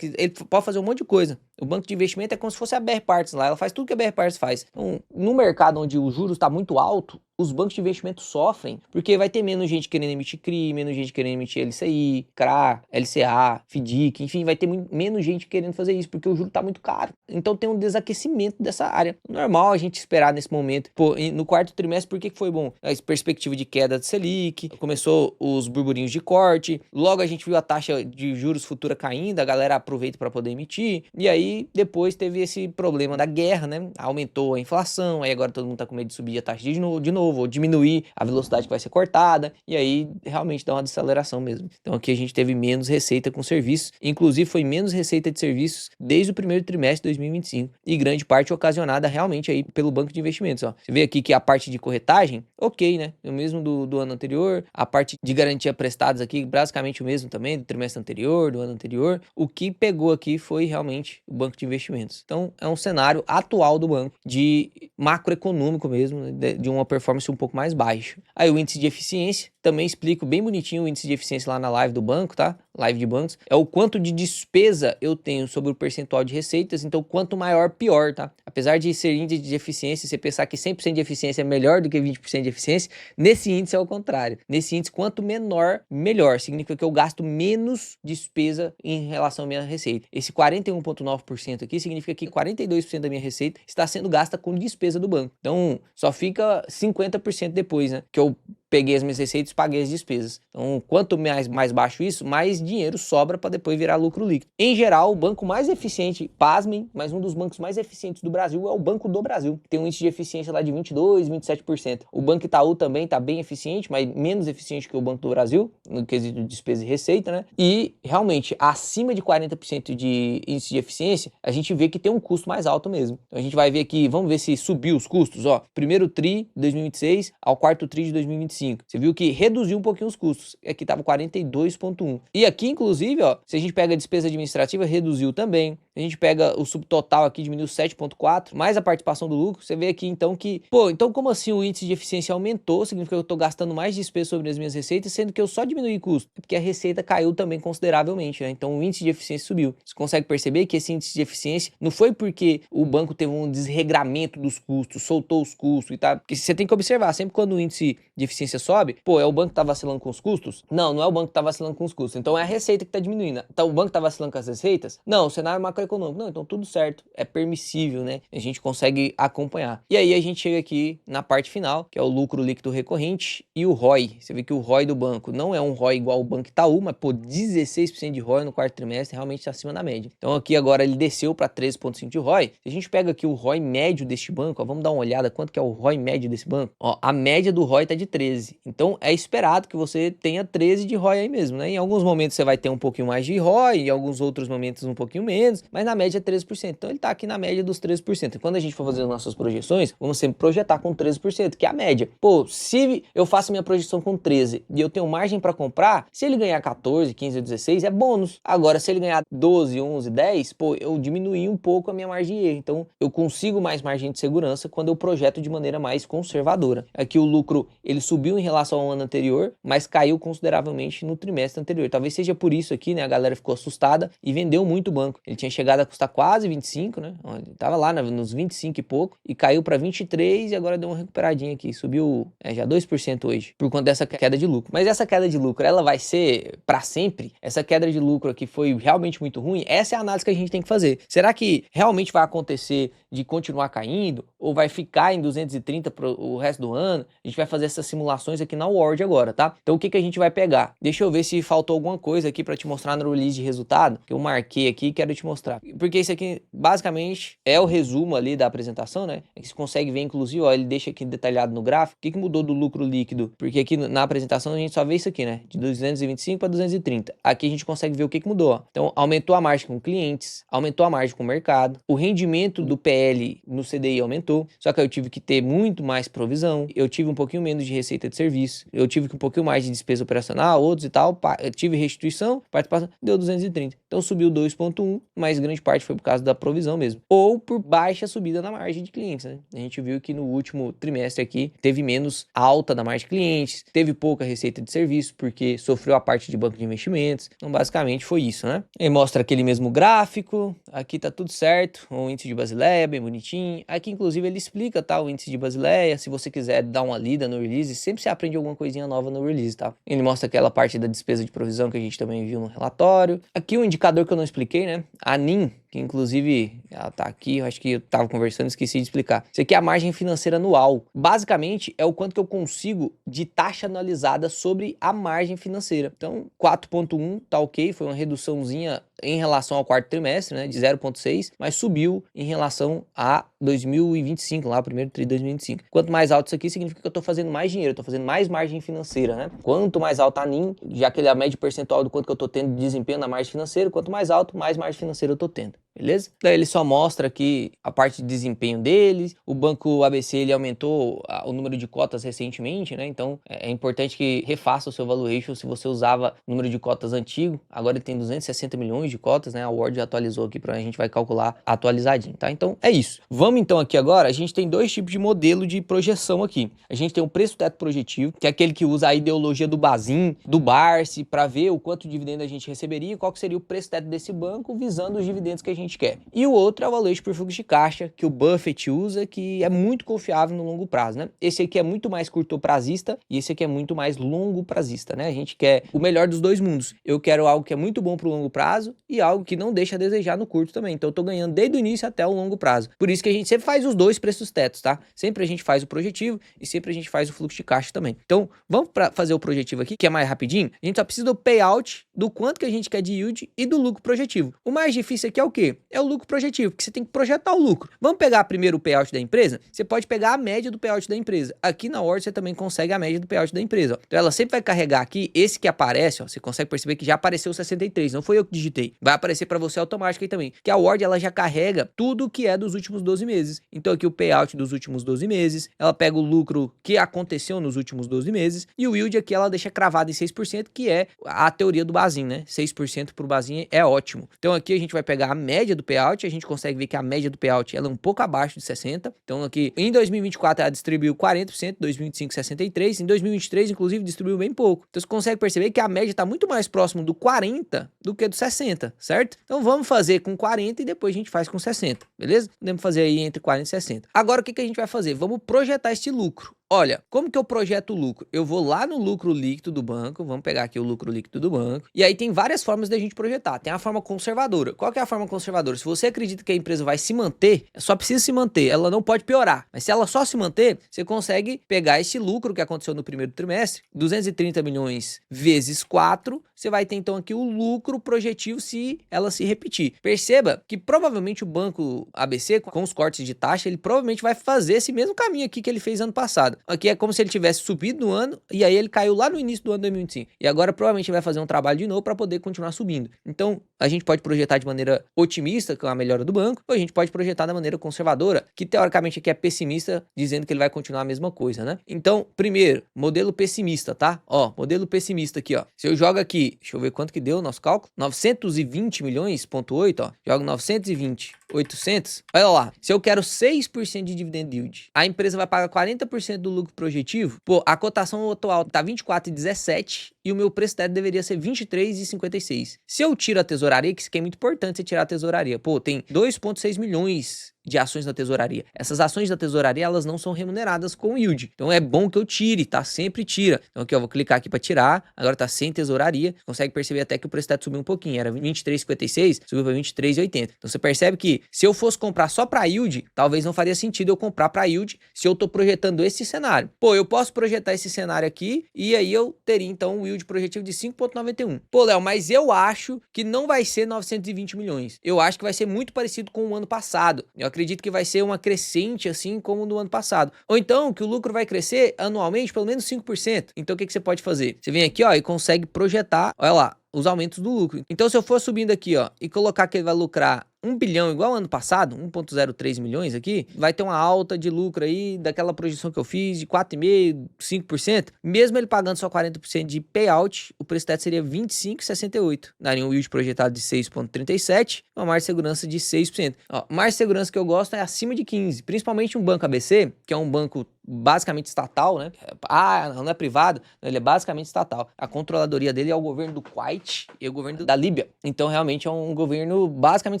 ele pode fazer um monte de coisa. O banco de investimento é como se fosse a BR Parts lá, ela faz tudo que a BR Parts faz. Então, no mercado onde o juros está muito alto, os bancos de investimento sofrem, porque vai ter menos gente querendo emitir CRI, menos gente querendo emitir LCI, CRA, LCA, FDIC, enfim, vai ter menos gente querendo fazer isso, porque o juro está muito caro. Então tem um desaquecimento dessa área. Normal a gente esperar nesse momento. Pô, no quarto trimestre, por que foi bom? A perspectiva de queda de Selic, começou os burburinhos de corte, logo a gente viu a taxa de juros futura caindo, a galera aproveita para poder emitir, e aí depois teve esse problema da guerra, né? Aumentou a inflação, aí agora todo mundo tá com medo de subir a taxa de novo, ou diminuir a velocidade que vai ser cortada, e aí realmente dá uma desaceleração mesmo. Então aqui a gente teve menos receita com serviços, inclusive foi menos receita de serviços desde o primeiro trimestre de 2025, e grande parte ocasionada realmente aí pelo banco de investimentos, ó. Você vê aqui que a parte de corretagem, ok, né? O mesmo do ano anterior, a parte de garantia prestadas aqui, basicamente o mesmo também, do trimestre anterior, do ano anterior. O que pegou aqui foi realmente o banco de investimentos. Então, é um cenário atual do banco, de macroeconômico mesmo, de uma performance um pouco mais baixa. Aí o índice de eficiência, também explico bem bonitinho o índice de eficiência lá na live do banco, tá? Live de bancos. É o quanto de despesa eu tenho sobre o percentual de receitas, então quanto maior, pior, tá? Apesar de ser índice de eficiência, você pensar que 100% de eficiência é melhor do que 20% de eficiência, nesse índice é o contrário. Nesse índice, quanto menor, melhor. Significa que eu gasto menos despesa em relação à minha receita. Esse 41,9% aqui significa que 42% da minha receita está sendo gasta com despesa do banco. Então, só fica 50% depois, né? Que eu peguei as minhas receitas e paguei as despesas. Então, quanto mais baixo isso, mais dinheiro sobra para depois virar lucro líquido. Em geral, o banco mais eficiente, pasmem, mas um dos bancos mais eficientes do Brasil é o Banco do Brasil. Tem um índice de eficiência lá de 22%, 27%. O Banco Itaú também está bem eficiente, mas menos eficiente que o Banco do Brasil, no quesito de despesa e receita, né? E, realmente, acima de 40% de índice de eficiência, a gente vê que tem um custo mais alto mesmo. Então, a gente vai ver aqui, vamos ver se subiu os custos, ó. Primeiro TRI de 2026 ao quarto TRI de 2025. Você viu que reduziu um pouquinho os custos. Aqui estava 42,1. E aqui, inclusive, ó, se a gente pega a despesa administrativa, reduziu também. A gente pega o subtotal aqui, diminuiu 7,4, mais a participação do lucro. Você vê aqui, então, que... Pô, então como assim o índice de eficiência aumentou? Significa que eu estou gastando mais despesa sobre as minhas receitas, sendo que eu só diminuí custo. É porque a receita caiu também consideravelmente, né? Então o índice de eficiência subiu. Você consegue perceber que esse índice de eficiência não foi porque o banco teve um desregramento dos custos, soltou os custos e tal. Porque você tem que observar, sempre quando o índice de eficiência eficiência sobe, pô, é o banco que tá vacilando com os custos? Não, não é o banco que tá vacilando com os custos. Então é a receita que tá diminuindo. Então o banco tá vacilando com as receitas? Não, o cenário macroeconômico. Não, então tudo certo. É permissível, né? A gente consegue acompanhar. E aí a gente chega aqui na parte final, que é o lucro líquido recorrente e o ROI. Você vê que o ROI do banco não é um ROI igual ao Banco Itaú, mas pô, 16% de ROI no quarto trimestre realmente está acima da média. Então aqui agora ele desceu para 13,5% de ROI. Se a gente pega aqui o ROI médio deste banco, ó, vamos dar uma olhada quanto que é o ROI médio desse banco. Ó, a média do ROI tá de 13. Então é esperado que você tenha 13 de ROI aí mesmo, né? Em alguns momentos você vai ter um pouquinho mais de ROI, em alguns outros momentos um pouquinho menos, mas na média é 13%. Então ele tá aqui na média dos 13%. E quando a gente for fazer as nossas projeções, vamos sempre projetar com 13%, que é a média. Pô, se eu faço minha projeção com 13 e eu tenho margem para comprar, se ele ganhar 14, 15 ou 16 é bônus. Agora, se ele ganhar 12, 11, 10, pô, eu diminui um pouco a minha margem de erro. Então, eu consigo mais margem de segurança quando eu projeto de maneira mais conservadora. Aqui o lucro, ele subiu em relação ao ano anterior, mas caiu consideravelmente no trimestre anterior. Talvez seja por isso aqui, né, a galera ficou assustada e vendeu muito o banco. Ele tinha chegado a custar quase 25, né? Ele tava lá nos 25 e pouco e caiu para 23 e agora deu uma recuperadinha aqui, subiu já 2% hoje, por conta dessa queda de lucro. Mas essa queda de lucro, ela vai ser para sempre? Essa queda de lucro aqui foi realmente muito ruim? Essa é a análise que a gente tem que fazer. Será que realmente vai acontecer de continuar caindo? Ou vai ficar em 230 para o resto do ano? A gente vai fazer essas simulações aqui na Word agora, tá? Então o que a gente vai pegar? Deixa eu ver se faltou alguma coisa aqui para te mostrar no release de resultado, que eu marquei aqui e quero te mostrar. Porque isso aqui basicamente é o resumo ali da apresentação, né? É que você consegue ver, inclusive, ó, ele deixa aqui detalhado no gráfico. O que mudou do lucro líquido? Porque aqui na apresentação a gente só vê isso aqui, né? De 225 para 230. Aqui a gente consegue ver o que mudou, ó. Então aumentou a margem com clientes, aumentou a margem com o mercado, o rendimento do PL no CDI aumentou, só que eu tive que ter muito mais provisão, eu tive um pouquinho menos de receita de serviço, eu tive um pouquinho mais de despesa operacional, outros e tal, eu tive restituição, participação, deu 230. Então subiu 2,1, mas grande parte foi por causa da provisão mesmo, ou por baixa subida na margem de clientes, né? A gente viu que no último trimestre aqui teve menos alta da margem de clientes, teve pouca receita de serviço, porque sofreu a parte de banco de investimentos. Então basicamente foi isso, né? E mostra aquele mesmo gráfico, aqui tá tudo certo, o índice de Basileia, bem bonitinho. Aqui inclusive ele explica, tá, o índice de Basileia, se você quiser dar uma lida no release, sempre você aprende alguma coisinha nova no release, tá? Ele mostra aquela parte da despesa de provisão que a gente também viu no relatório. Aqui um indicador que eu não expliquei, né? A NIM, que inclusive ela tá aqui, eu acho que eu tava conversando, esqueci de explicar. Isso aqui é a margem financeira anual. Basicamente é o quanto que eu consigo de taxa anualizada sobre a margem financeira. Então 4,1 tá ok, foi uma reduçãozinha em relação ao quarto trimestre, né, de 0,6, mas subiu em relação a 2025, lá o primeiro tri de 2025. Quanto mais alto isso aqui, significa que eu tô fazendo mais dinheiro, eu tô fazendo mais margem financeira, né? Quanto mais alta a NIM, já que ele é a média percentual do quanto que eu tô tendo de desempenho na margem financeira, quanto mais alto, mais margem financeira eu tô tendo. Beleza? Daí ele só mostra aqui a parte de desempenho deles. O Banco ABC ele aumentou o número de cotas recentemente, né? Então é importante que refaça o seu valuation se você usava o número de cotas antigo. Agora ele tem 260 milhões de cotas, né? A Word atualizou aqui a gente vai calcular atualizadinho, tá? Então é isso. Vamos então aqui agora, a gente tem dois tipos de modelo de projeção aqui. A gente tem o preço teto projetivo, que é aquele que usa a ideologia do Bazin, do Barsi, para ver o quanto de dividendo a gente receberia e qual que seria o preço teto desse banco visando os dividendos que a gente quer. E o outro é o valuation por fluxo de caixa, que o Buffett usa, que é muito confiável no longo prazo, né? Esse aqui é muito mais curto prazista e esse aqui é muito mais longo prazista, né? A gente quer o melhor dos dois mundos. Eu quero algo que é muito bom pro longo prazo e algo que não deixa a desejar no curto também. Então eu tô ganhando desde o início até o longo prazo. Por isso que a gente sempre faz os dois preços tetos, tá? Sempre a gente faz o projetivo e sempre a gente faz o fluxo de caixa também. Então vamos para fazer o projetivo aqui, que é mais rapidinho. A gente só precisa do payout, do quanto que a gente quer de yield e do lucro projetivo. O mais difícil aqui é o quê? É o lucro projetivo, porque você tem que projetar o lucro. Vamos pegar primeiro o payout da empresa? Você pode pegar a média do payout da empresa. Aqui na Word você também consegue a média do payout da empresa. Ó. Então ela sempre vai carregar aqui, esse que aparece, ó, você consegue perceber que já apareceu 63, não foi eu que digitei. Vai aparecer para você automático aí também. Que a Word ela já carrega tudo que é dos últimos 12 meses. Então aqui o payout dos últimos 12 meses, ela pega o lucro que aconteceu nos últimos 12 meses e o yield aqui ela deixa cravado em 6%, que é a teoria do Bazin, né? 6% pro Bazin é ótimo. Então aqui a gente vai pegar a média do payout, a gente consegue ver que a média do payout ela é um pouco abaixo de 60%. Então aqui em 2024 ela distribuiu 40%, 2025 63%, em 2023 inclusive distribuiu bem pouco. Então você consegue perceber que a média está muito mais próximo do 40 do que do 60, certo? Então vamos fazer com 40 e depois a gente faz com 60, beleza? Podemos fazer aí entre 40 e 60. Agora o que a gente vai fazer? Vamos projetar este lucro. Olha, como que eu projeto o lucro? Eu vou lá no lucro líquido do banco, vamos pegar aqui o lucro líquido do banco, e aí tem várias formas da gente projetar. Tem a forma conservadora. Qual que é a forma conservadora? Se você acredita que a empresa vai se manter, só precisa se manter, ela não pode piorar. Mas se ela só se manter, você consegue pegar esse lucro que aconteceu no primeiro trimestre, 230 milhões vezes 4, você vai ter então aqui o lucro projetivo se ela se repetir. Perceba que provavelmente o banco ABC, com os cortes de taxa, ele provavelmente vai fazer esse mesmo caminho aqui que ele fez ano passado. Aqui é como se ele tivesse subido no ano e aí ele caiu lá no início do ano 2025. E agora provavelmente vai fazer um trabalho de novo para poder continuar subindo. Então, a gente pode projetar de maneira otimista, com a melhora do banco, ou a gente pode projetar da maneira conservadora, que teoricamente aqui é pessimista, dizendo que ele vai continuar a mesma coisa, né? Então, primeiro, modelo pessimista, tá? Ó, modelo pessimista aqui, ó. Se eu jogo aqui, deixa eu ver quanto que deu o nosso cálculo, 920 milhões, ponto 8, ó. Jogo 920, 800. Olha lá, se eu quero 6% de dividend yield, a empresa vai pagar 40% do lucro projetivo, pô, a cotação atual tá 24,17 e o meu preço teto deveria ser 23,56. Se eu tiro a tesouraria, que isso aqui é muito importante você tirar a tesouraria, pô, tem 2,6 milhões de ações da tesouraria. Essas ações da tesouraria, elas não são remuneradas com yield. Então é bom que eu tire, tá? Sempre tira. Então aqui, ó, vou clicar aqui para tirar. Agora tá sem tesouraria. Consegue perceber até que o preço teto subiu um pouquinho. Era 23,56, subiu para 23,80. Então você percebe que se eu fosse comprar só para yield, talvez não faria sentido eu comprar para yield se eu tô projetando esse cenário. Pô, eu posso projetar esse cenário aqui e aí eu teria então um yield projetivo de 5,91. Pô, Léo, mas eu acho que não vai ser 920 milhões. Eu acho que vai ser muito parecido com o ano passado. Eu acredito que vai ser uma crescente assim como no ano passado. Ou então que o lucro vai crescer anualmente pelo menos 5%. Então o que você pode fazer? Você vem aqui, ó, e consegue projetar, olha lá, os aumentos do lucro. Então se eu for subindo aqui, ó, e colocar que ele vai lucrar 1 bilhão igual ano passado, 1,03 milhões aqui, vai ter uma alta de lucro aí daquela projeção que eu fiz de 4,5%, 5%. Mesmo ele pagando só 40% de payout, o preço teto seria 25,68. Daria um yield projetado de 6,37, uma margem de segurança de 6%. Ó, margem de segurança que eu gosto é acima de 15%, principalmente um banco ABC, que é um banco basicamente estatal, né? Ah, não é privado, ele é basicamente estatal. A controladoria dele é o governo do Kuwait e o governo da Líbia. Então, realmente é um governo basicamente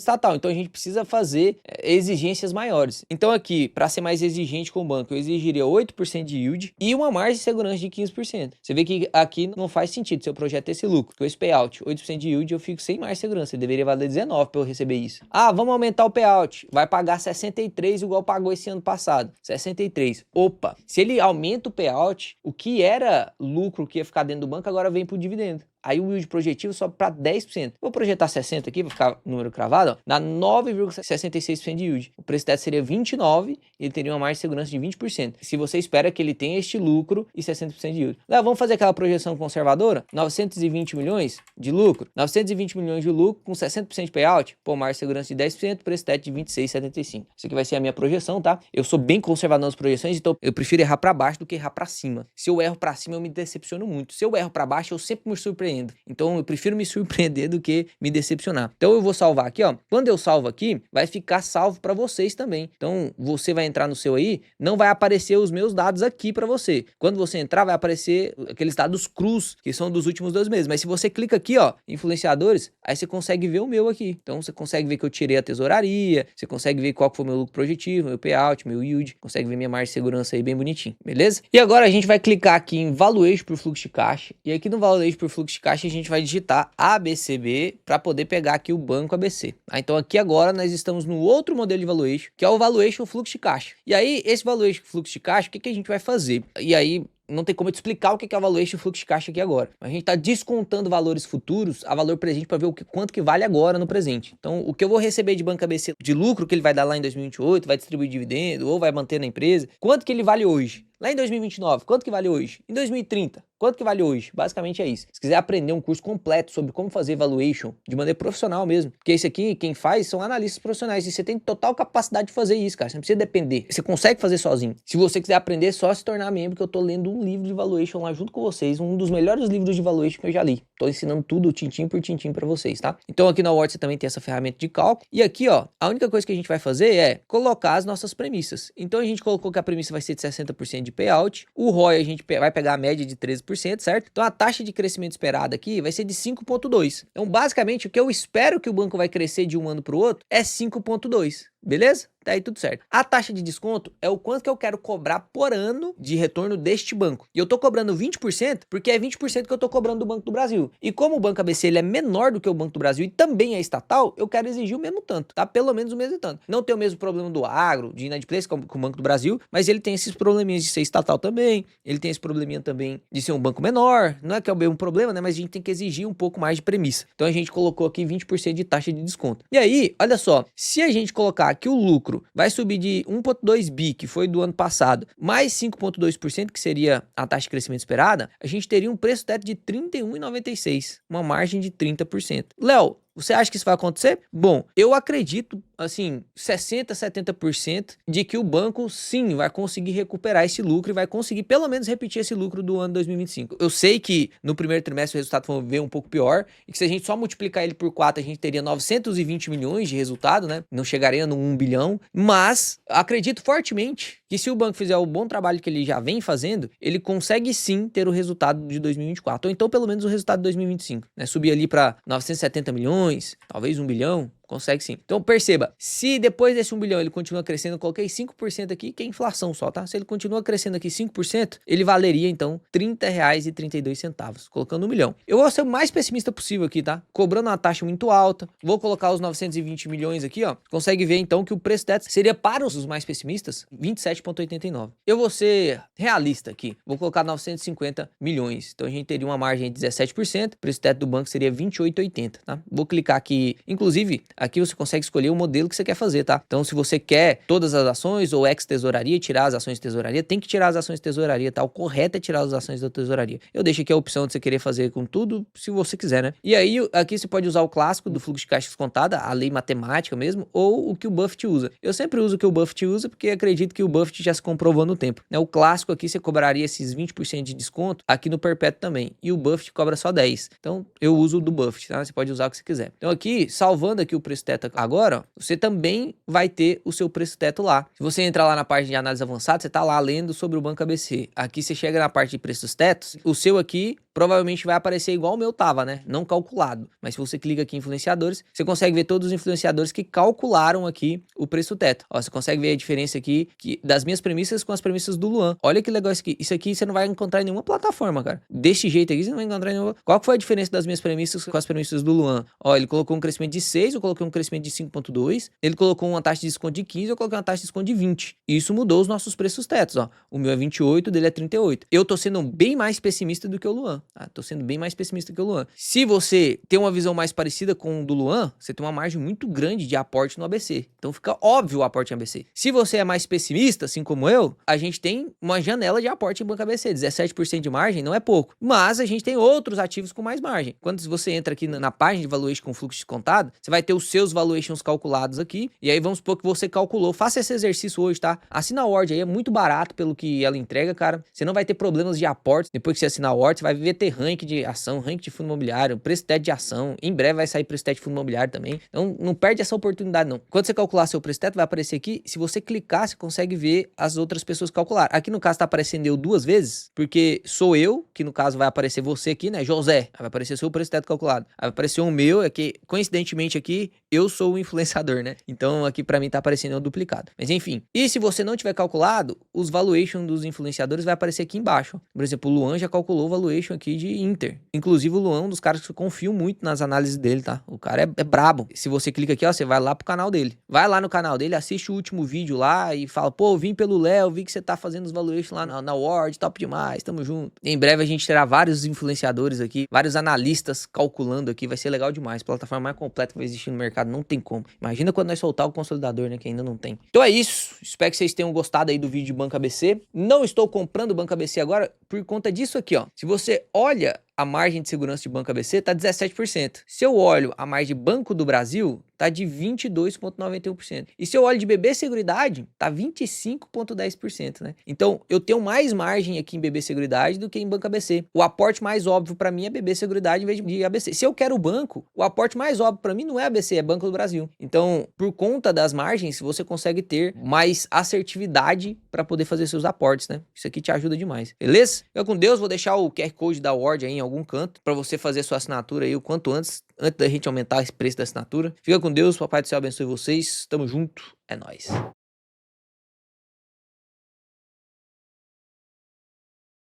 estatal. Então, a gente precisa fazer exigências maiores. Então, aqui, para ser mais exigente com o banco, eu exigiria 8% de yield e uma margem de segurança de 15%. Você vê que aqui não faz sentido se eu projeto esse lucro, com esse payout, 8% de yield, eu fico sem margem de segurança. Ele deveria valer 19 para eu receber isso. Ah, vamos aumentar o payout. Vai pagar 63 igual pagou esse ano passado. 63. Opa, se ele aumenta o payout, o que era lucro que ia ficar dentro do banco agora vem pro dividendo. Aí o yield projetivo sobe para 10%. Vou projetar 60 aqui, para ficar número cravado, ó, dá 9,66% de yield. O preço teto seria 29 e ele teria uma margem de segurança de 20%. Se você espera que ele tenha este lucro e 60% de yield. Léo, vamos fazer aquela projeção conservadora? 920 milhões de lucro. 920 milhões de lucro com 60% de payout. Pô, margem de segurança de 10%, preço teto de 26,75. Isso aqui vai ser a minha projeção, tá? Eu sou bem conservador nas projeções, então eu prefiro errar para baixo do que errar para cima. Se eu erro para cima, eu me decepciono muito. Se eu erro para baixo, eu sempre me surpreendo. Então eu prefiro me surpreender do que me decepcionar. Então eu vou salvar aqui, ó. Quando eu salvo aqui, vai ficar salvo para vocês também. Então você vai entrar no seu aí, não vai aparecer os meus dados aqui para você. Quando você entrar, vai aparecer aqueles dados crus, que são dos últimos 2 meses. Mas se você clica aqui, ó, influenciadores, aí você consegue ver o meu aqui. Então você consegue ver que eu tirei a tesouraria, você consegue ver qual que foi o meu lucro projetivo, meu payout, meu yield, consegue ver minha margem de segurança aí bem bonitinho, beleza? E agora a gente vai clicar aqui em valuation por fluxo de caixa. E aqui no valuation por fluxo de caixa a gente vai digitar ABCB para poder pegar aqui o banco ABC. Então aqui agora nós estamos no outro modelo de valuation, que é o valuation fluxo de caixa. E aí esse valuation fluxo de caixa, o que a gente vai fazer? E aí não tem como eu te explicar o que é o valuation fluxo de caixa aqui agora. A gente está descontando valores futuros a valor presente para ver quanto que vale agora no presente. Então, o que eu vou receber de banco ABC de lucro que ele vai dar lá em 2028, vai distribuir dividendo ou vai manter na empresa, quanto que ele vale hoje? Lá em 2029, quanto que vale hoje? Em 2030, quanto que vale hoje? Basicamente é isso. Se quiser aprender um curso completo sobre como fazer valuation de maneira profissional mesmo, porque isso aqui, quem faz são analistas profissionais e você tem total capacidade de fazer isso, cara. Você não precisa depender. Você consegue fazer sozinho. Se você quiser aprender, é só se tornar membro, que eu tô lendo um livro de valuation lá junto com vocês, um dos melhores livros de valuation que eu já li. Tô ensinando tudo tintim por tintim para vocês, tá? Então aqui na Word você também tem essa ferramenta de cálculo. E aqui, ó, a única coisa que a gente vai fazer é colocar as nossas premissas. Então a gente colocou que a premissa vai ser de 60% de payout. O ROI a gente vai pegar a média de 13%, certo? Então a taxa de crescimento esperada aqui vai ser de 5,2. Então basicamente o que eu espero que o banco vai crescer de um ano para o outro é 5,2. beleza? Tá aí tudo certo. A taxa de desconto é o quanto que eu quero cobrar por ano de retorno deste banco. E eu tô cobrando 20% porque é 20% que eu tô cobrando do Banco do Brasil. E como o Banco ABC ele é menor do que o Banco do Brasil e também é estatal, eu quero exigir o mesmo tanto, tá? Pelo menos o mesmo tanto. Não tem o mesmo problema do agro, de inadimplência com o Banco do Brasil, mas ele tem esses probleminhas de ser estatal também, ele tem esse probleminha também de ser um banco menor, não é que é o mesmo problema, né? Mas a gente tem que exigir um pouco mais de premissa. Então a gente colocou aqui 20% de taxa de desconto. E aí, olha só, se a gente colocar que o lucro vai subir de 1,2 bi, que foi do ano passado, mais 5,2%, que seria a taxa de crescimento esperada, a gente teria um preço teto de R$ 31,96, uma margem de 30%. Léo, você acha que isso vai acontecer? Bom, eu acredito, assim, 60%, 70% de que o banco, sim, vai conseguir recuperar esse lucro e vai conseguir pelo menos repetir esse lucro do ano 2025. Eu sei que no primeiro trimestre o resultado veio um pouco pior e que se a gente só multiplicar ele por 4, a gente teria 920 milhões de resultado, né? Não chegaria no 1 bilhão, mas acredito fortemente que se o banco fizer o bom trabalho que ele já vem fazendo, ele consegue sim ter o resultado de 2024, ou então pelo menos o resultado de 2025, né? Subir ali para 970 milhões, talvez 1 bilhão, consegue sim. Então perceba, se depois desse 1 bilhão ele continua crescendo, eu coloquei 5% aqui, que é inflação só, tá? Se ele continua crescendo aqui 5%, ele valeria então R$ 30,32, colocando 1 milhão. Eu vou ser o mais pessimista possível aqui, tá? Cobrando uma taxa muito alta, vou colocar os 920 milhões aqui, ó. Consegue ver então que o preço teto seria para os mais pessimistas 27,89. Eu vou ser realista aqui, vou colocar 950 milhões. Então a gente teria uma margem de 17%, o preço teto do banco seria 28,80, tá? Vou clicar aqui, inclusive aqui você consegue escolher o modelo que você quer fazer, tá? Então, se você quer todas as ações ou ex-tesouraria, tirar as ações de tesouraria, tem que tirar as ações de tesouraria, tá? O correto é tirar as ações da tesouraria. Eu deixo aqui a opção de você querer fazer com tudo, se você quiser, né? E aí, aqui você pode usar o clássico do fluxo de caixa descontada, a lei matemática mesmo, ou o que o Buffett usa. Eu sempre uso o que o Buffett usa, porque acredito que o Buffett já se comprovou no tempo, né? O clássico aqui, você cobraria esses 20% de desconto aqui no perpétuo também. E o Buffett cobra só 10%. Então, eu uso o do Buffett, tá? Você pode usar o que você quiser. Então, aqui, salvando aqui o preço teto agora, ó, você também vai ter o seu preço teto lá. Se você entrar lá na parte de análise avançada, você tá lá lendo sobre o Banco ABC. Aqui você chega na parte de preços tetos, o seu aqui provavelmente vai aparecer igual o meu tava, né? Não calculado. Mas se você clica aqui em influenciadores, você consegue ver todos os influenciadores que calcularam aqui o preço teto. Ó, você consegue ver a diferença aqui das minhas premissas com as premissas do Luan. Olha que legal isso aqui. Isso aqui você não vai encontrar em nenhuma plataforma, cara. Desse jeito aqui você não vai encontrar em nenhuma. Qual que foi a diferença das minhas premissas com as premissas do Luan? Ó, ele colocou um crescimento de 6, eu coloquei um crescimento de 5,2. Ele colocou uma taxa de desconto de 15, eu coloquei uma taxa de desconto de 20. Isso mudou os nossos preços tetos, ó. O meu é 28, o dele é 38. Eu tô sendo bem mais pessimista do que o Luan, tá? Tô sendo bem mais pessimista que o Luan. Se você tem uma visão mais parecida com o do Luan, você tem uma margem muito grande de aporte no ABC. Então fica óbvio o aporte em ABC. Se você é mais pessimista, assim como eu, a gente tem uma janela de aporte em Banco ABC. 17% de margem não é pouco. Mas a gente tem outros ativos com mais margem. Quando você entra aqui na página de valuation com fluxo descontado, você vai ter os seus valuations calculados aqui. E aí vamos supor que você calculou. Faça esse exercício hoje, tá? Assina a Word aí, é muito barato pelo que ela entrega, cara. Você não vai ter problemas de aporte. Depois que você assinar a Word, você vai ter ranking de ação, ranking de fundo imobiliário, preço teto de ação. Em breve vai sair preço teto de fundo imobiliário também. Então não perde essa oportunidade, não. Quando você calcular seu preço teto, vai aparecer aqui. Se você clicar, você consegue ver as outras pessoas calcular. Aqui no caso tá aparecendo eu 2 vezes, porque sou eu, que no caso vai aparecer você aqui, né? José. Aí vai aparecer o seu preço teto calculado. Aí vai aparecer o meu, é que coincidentemente aqui eu sou o influenciador, né? Então aqui pra mim tá aparecendo o duplicado. Mas enfim. E se você não tiver calculado, os valuation dos influenciadores vai aparecer aqui embaixo. Por exemplo, o Luan já calculou o valuation aqui de Inter. Inclusive o Luan é um dos caras que eu confio muito nas análises dele, tá? O cara é brabo. Se você clica aqui, ó, você vai lá pro canal dele. Vai lá no canal dele, assiste o último vídeo lá e fala, pô, vim pelo Léo, vi que você tá fazendo os valuation lá na Word, top demais, tamo junto. Em breve a gente terá vários influenciadores aqui, vários analistas calculando aqui, vai ser legal demais. Plataforma mais completa que vai existir no mercado, não tem como. Imagina quando nós soltar o consolidador, né, que ainda não tem. Então é isso, espero que vocês tenham gostado aí do vídeo de Banco ABC. Não estou comprando o Banco ABC agora por conta disso aqui, ó. Se você olha a margem de segurança de Banco ABC, tá 17%. Se eu olho a margem de Banco do Brasil, tá de 22,91%. E se eu olho de BB Seguridade, tá 25,10%, né? Então, eu tenho mais margem aqui em BB Seguridade do que em Banco ABC. O aporte mais óbvio para mim é BB Seguridade em vez de ABC. Se eu quero o banco, o aporte mais óbvio para mim não é ABC, é Banco do Brasil. Então, por conta das margens, você consegue ter mais assertividade para poder fazer seus aportes, né? Isso aqui te ajuda demais. Beleza? Fica com Deus, vou deixar o QR Code da Word aí em algum canto para você fazer sua assinatura aí o quanto antes da gente aumentar esse preço da assinatura. Fica com Deus, Papai do Céu abençoe vocês. Tamo junto. É nóis.